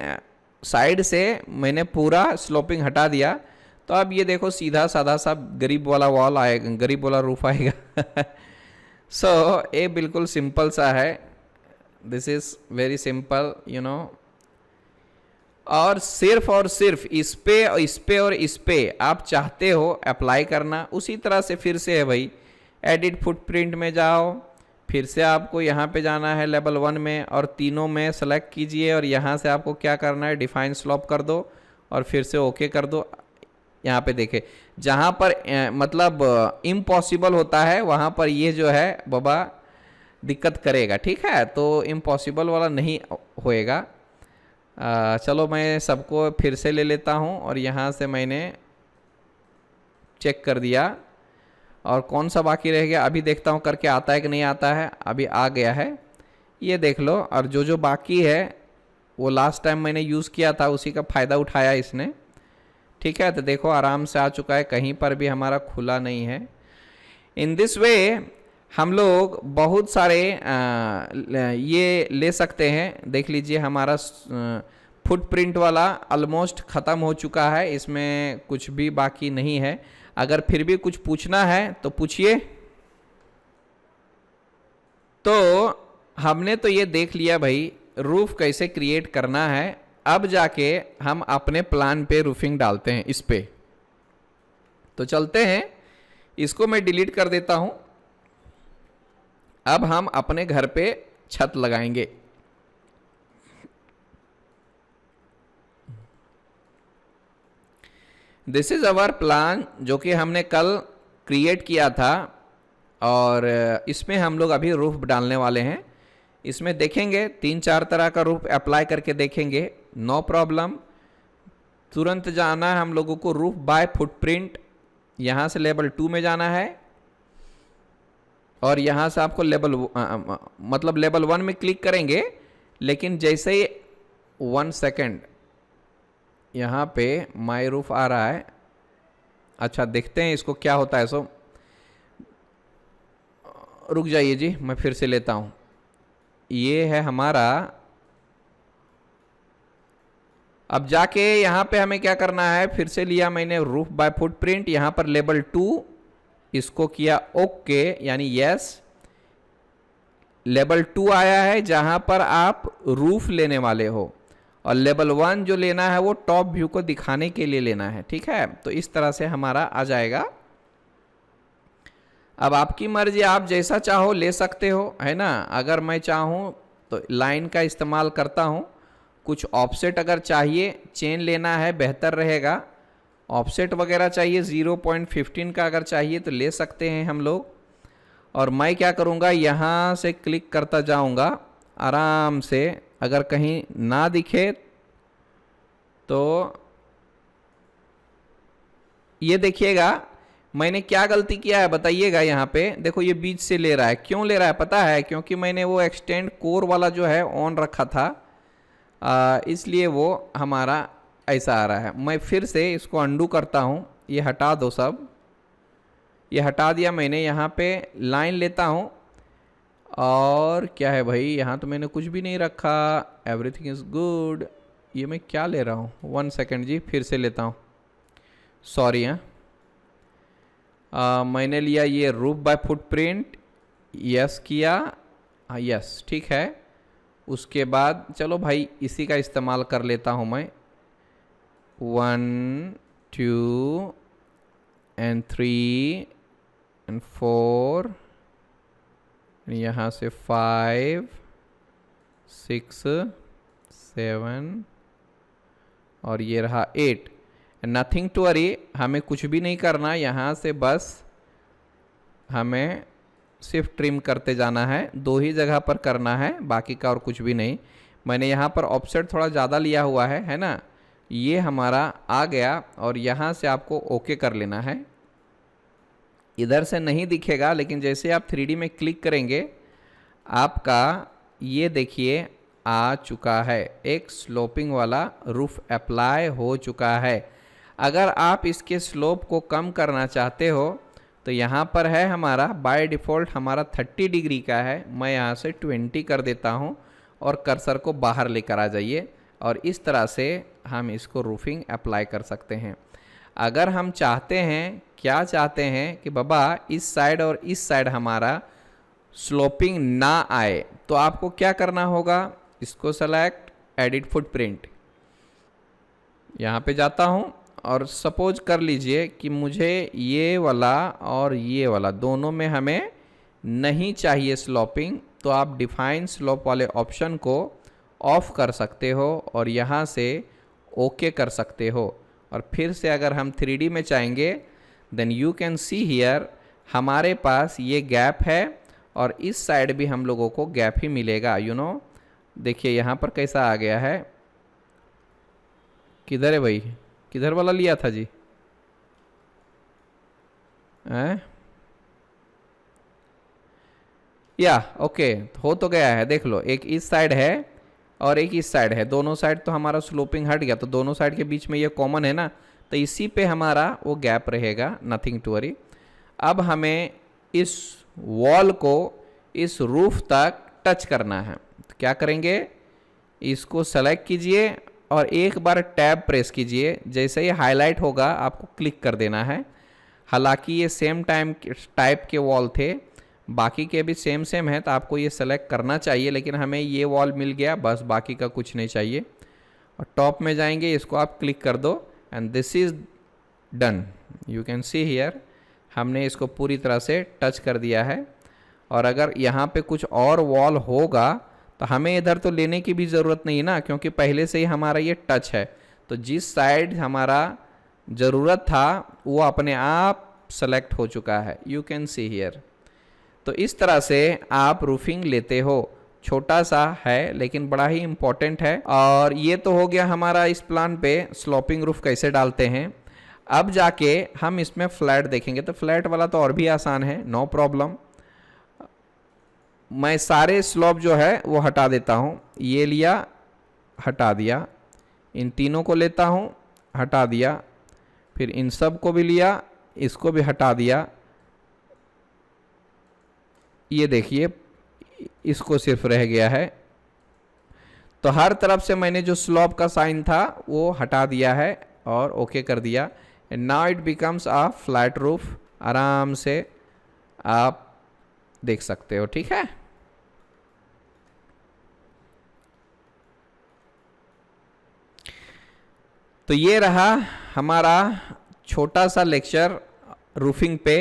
साइड से मैंने पूरा स्लोपिंग हटा दिया। तो अब ये देखो सीधा साधा सा गरीब वाला वॉल आएगा, गरीब वाला रूफ आएगा। सो ये बिल्कुल सिंपल सा है, this is very simple you know. और सिर्फ इस पे और इस पे आप चाहते हो अप्लाई करना, उसी तरह से फिर से है भाई, एडिट फुटप्रिंट में जाओ, फिर से आपको यहाँ पे जाना है लेवल 1 में और तीनों में सेलेक्ट कीजिए और यहाँ से आपको क्या करना है, डिफाइन स्लोप कर दो और फिर से ओके कर दो। यहाँ पे देखे जहाँ पर मतलब इम्पॉसिबल होता है वहाँ पर ये जो है बाबा दिक्कत करेगा, ठीक है। तो इम्पॉसिबल वाला नहीं होएगा। चलो मैं सबको फिर से ले लेता हूँ और यहाँ से मैंने चेक कर दिया। और कौन सा बाकी रह गया अभी देखता हूँ करके आता है कि नहीं आता है। अभी आ गया है, ये देख लो। और जो जो बाकी है वो लास्ट टाइम मैंने यूज़ किया था, उसी का फ़ायदा उठाया इसने। ठीक है, तो देखो आराम से आ चुका है, कहीं पर भी हमारा खुला नहीं है। इन दिस वे हम लोग बहुत सारे ये ले सकते हैं। देख लीजिए हमारा फुटप्रिंट वाला ऑलमोस्ट ख़त्म हो चुका है, इसमें कुछ भी बाकी नहीं है। अगर फिर भी कुछ पूछना है तो पूछिए। तो हमने तो ये देख लिया भाई रूफ कैसे क्रिएट करना है। अब जाके हम अपने प्लान पे रूफिंग डालते हैं इस पे। तो चलते हैं, इसको मैं डिलीट कर देता हूं। अब हम अपने घर पे छत लगाएंगे। दिस इज अवर प्लान जो कि हमने कल क्रिएट किया था, और इसमें हम लोग अभी रूफ डालने वाले हैं। इसमें देखेंगे 3-4 तरह का रूफ अप्लाई करके देखेंगे, नो प्रॉब्लम। तुरंत जाना है हम लोगों को रूफ बाय फुटप्रिंट, यहाँ से लेवल 2 में जाना है, और यहाँ से आपको मतलब लेवल 1 में क्लिक करेंगे। लेकिन जैसे ही 1 सेकेंड, यहाँ पे माई रूफ आ रहा है। अच्छा देखते हैं इसको क्या होता है। सो रुक जाइए जी, मैं फिर से लेता हूँ। ये है हमारा। अब जाके यहाँ पे हमें क्या करना है, फिर से लिया मैंने रूफ बाय फुटप्रिंट, यहाँ पर लेवल 2 इसको किया ओके यानी यस। लेवल 2 आया है जहाँ पर आप रूफ लेने वाले हो, और लेवल 1 जो लेना है वो टॉप व्यू को दिखाने के लिए लेना है। ठीक है, तो इस तरह से हमारा आ जाएगा। अब आपकी मर्जी, आप जैसा चाहो ले सकते हो, है ना। अगर मैं चाहूँ तो लाइन का इस्तेमाल करता हूँ। कुछ ऑफसेट अगर चाहिए, चेन लेना है बेहतर रहेगा। ऑफसेट वगैरह चाहिए 0.15 का अगर चाहिए तो ले सकते हैं हम लोग। और मैं क्या करूँगा, यहाँ से क्लिक करता जाऊँगा आराम से। अगर कहीं ना दिखे तो ये देखिएगा मैंने क्या गलती किया है बताइएगा। यहाँ पे देखो ये बीच से ले रहा है, क्यों ले रहा है पता है? क्योंकि मैंने वो एक्सटेंड कोर वाला जो है ऑन रखा था, इसलिए वो हमारा ऐसा आ रहा है। मैं फिर से इसको अंडू करता हूँ, ये हटा दो सब। ये हटा दिया मैंने। यहाँ पे लाइन लेता हूँ, और क्या है भाई, यहाँ तो मैंने कुछ भी नहीं रखा। Everything is good. ये मैं क्या ले रहा हूँ, 1 सेकेंड जी, फिर से लेता हूँ, सॉरी। हाँ, मैंने लिया ये रूफ बाय फुटप्रिंट, यस किया, यस ठीक है। उसके बाद चलो भाई इसी का इस्तेमाल कर लेता हूँ मैं। 1 2 and 3 and 4, यहाँ से 5 6 7, और ये रहा 8। नथिंग टू वरी, हमें कुछ भी नहीं करना। यहाँ से बस हमें सिर्फ ट्रिम करते जाना है, 2 ही जगह पर करना है, बाकी का और कुछ भी नहीं। मैंने यहाँ पर ऑफसेट थोड़ा ज़्यादा लिया हुआ है ना। ये हमारा आ गया, और यहाँ से आपको ओके कर लेना है। इधर से नहीं दिखेगा, लेकिन जैसे आप 3D में क्लिक करेंगे आपका ये देखिए आ चुका है, एक स्लोपिंग वाला रूफ अप्लाई हो चुका है। अगर आप इसके स्लोप को कम करना चाहते हो तो यहाँ पर है हमारा बाय डिफ़ॉल्ट हमारा 30 डिग्री का है। मैं यहाँ से 20 कर देता हूँ, और कर्सर को बाहर लेकर आ जाइए, और इस तरह से हम इसको रूफिंग अप्लाई कर सकते हैं। अगर हम चाहते हैं, क्या चाहते हैं कि बाबा इस साइड और इस साइड हमारा स्लोपिंग ना आए, तो आपको क्या करना होगा, इसको सेलेक्ट, एडिट फुटप्रिंट, यहाँ पे जाता हूँ, और सपोज कर लीजिए कि मुझे ये वाला और ये वाला दोनों में हमें नहीं चाहिए स्लोपिंग, तो आप डिफाइन स्लोप वाले ऑप्शन को ऑफ कर सकते हो, और यहाँ से ओके कर सकते हो। और फिर से अगर हम 3D में चाहेंगे, then you can see here हमारे पास ये गैप है, और इस साइड भी हम लोगों को गैप ही मिलेगा। यू नो, देखिए यहाँ पर कैसा आ गया है। किधर है भाई, किधर वाला लिया था जी? हैं? या ओके, हो तो गया है, देख लो, एक इस साइड है और एक इस साइड है, दोनों साइड तो हमारा स्लोपिंग हट गया, तो दोनों साइड के बीच में ये कॉमन है ना, तो इसी पे हमारा वो गैप रहेगा, नथिंग टू वरी। अब हमें इस वॉल को इस रूफ तक टच करना है, तो क्या करेंगे, इसको सेलेक्ट कीजिए और एक बार टैब प्रेस कीजिए, जैसे ही हाईलाइट होगा आपको क्लिक कर देना है। हालांकि ये सेम टाइप के वॉल थे, बाकी के भी सेम है, तो आपको ये सेलेक्ट करना चाहिए, लेकिन हमें ये वॉल मिल गया बस, बाकी का कुछ नहीं चाहिए। और टॉप में जाएंगे, इसको आप क्लिक कर दो and this is done. You can see here, हमने इसको पूरी तरह से टच कर दिया है। और अगर यहाँ पे कुछ और वॉल होगा तो हमें इधर तो लेने की भी ज़रूरत नहीं ना, क्योंकि पहले से ही हमारा ये टच है, तो जिस साइड हमारा ज़रूरत था वो अपने आप सेलेक्ट हो चुका है, यू कैन सी हियर। तो इस तरह से आप रूफिंग लेते हो, छोटा सा है लेकिन बड़ा ही इम्पोर्टेंट है। और ये तो हो गया हमारा इस प्लान पे स्लोपिंग रूफ कैसे डालते हैं। अब जाके हम इसमें फ्लैट देखेंगे, तो फ्लैट वाला तो और भी आसान है, नो प्रॉब्लम। मैं सारे स्लोप जो है वो हटा देता हूँ, ये लिया हटा दिया, इन तीनों को लेता हूँ हटा दिया, फिर इन सब को भी लिया, इसको भी हटा दिया, ये देखिए इसको सिर्फ रह गया है। तो हर तरफ से मैंने जो स्लोप का साइन था वो हटा दिया है और ओके कर दिया, and now it becomes a flat roof. आराम से आप देख सकते हो, ठीक है। तो ये रहा हमारा छोटा सा लेक्चर रूफिंग पे।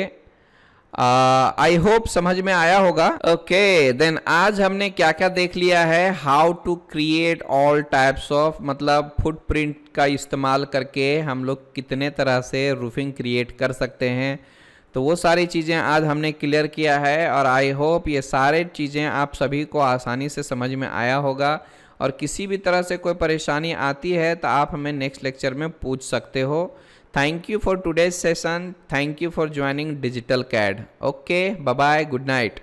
आई होप समझ में आया होगा। ओके देन आज हमने क्या क्या देख लिया है, how to create all types of, मतलब फुटप्रिंट का इस्तेमाल करके हम लोग कितने तरह से रूफिंग क्रिएट कर सकते हैं, तो वो सारी चीज़ें आज हमने क्लियर किया है। और आई होप ये सारे चीज़ें आप सभी को आसानी से समझ में आया होगा। और किसी भी तरह से कोई परेशानी आती है तो आप हमें नेक्स्ट लेक्चर में पूछ सकते हो। Thank you for today's session. Thank you for joining Digital CAD. Okay, bye bye, good night.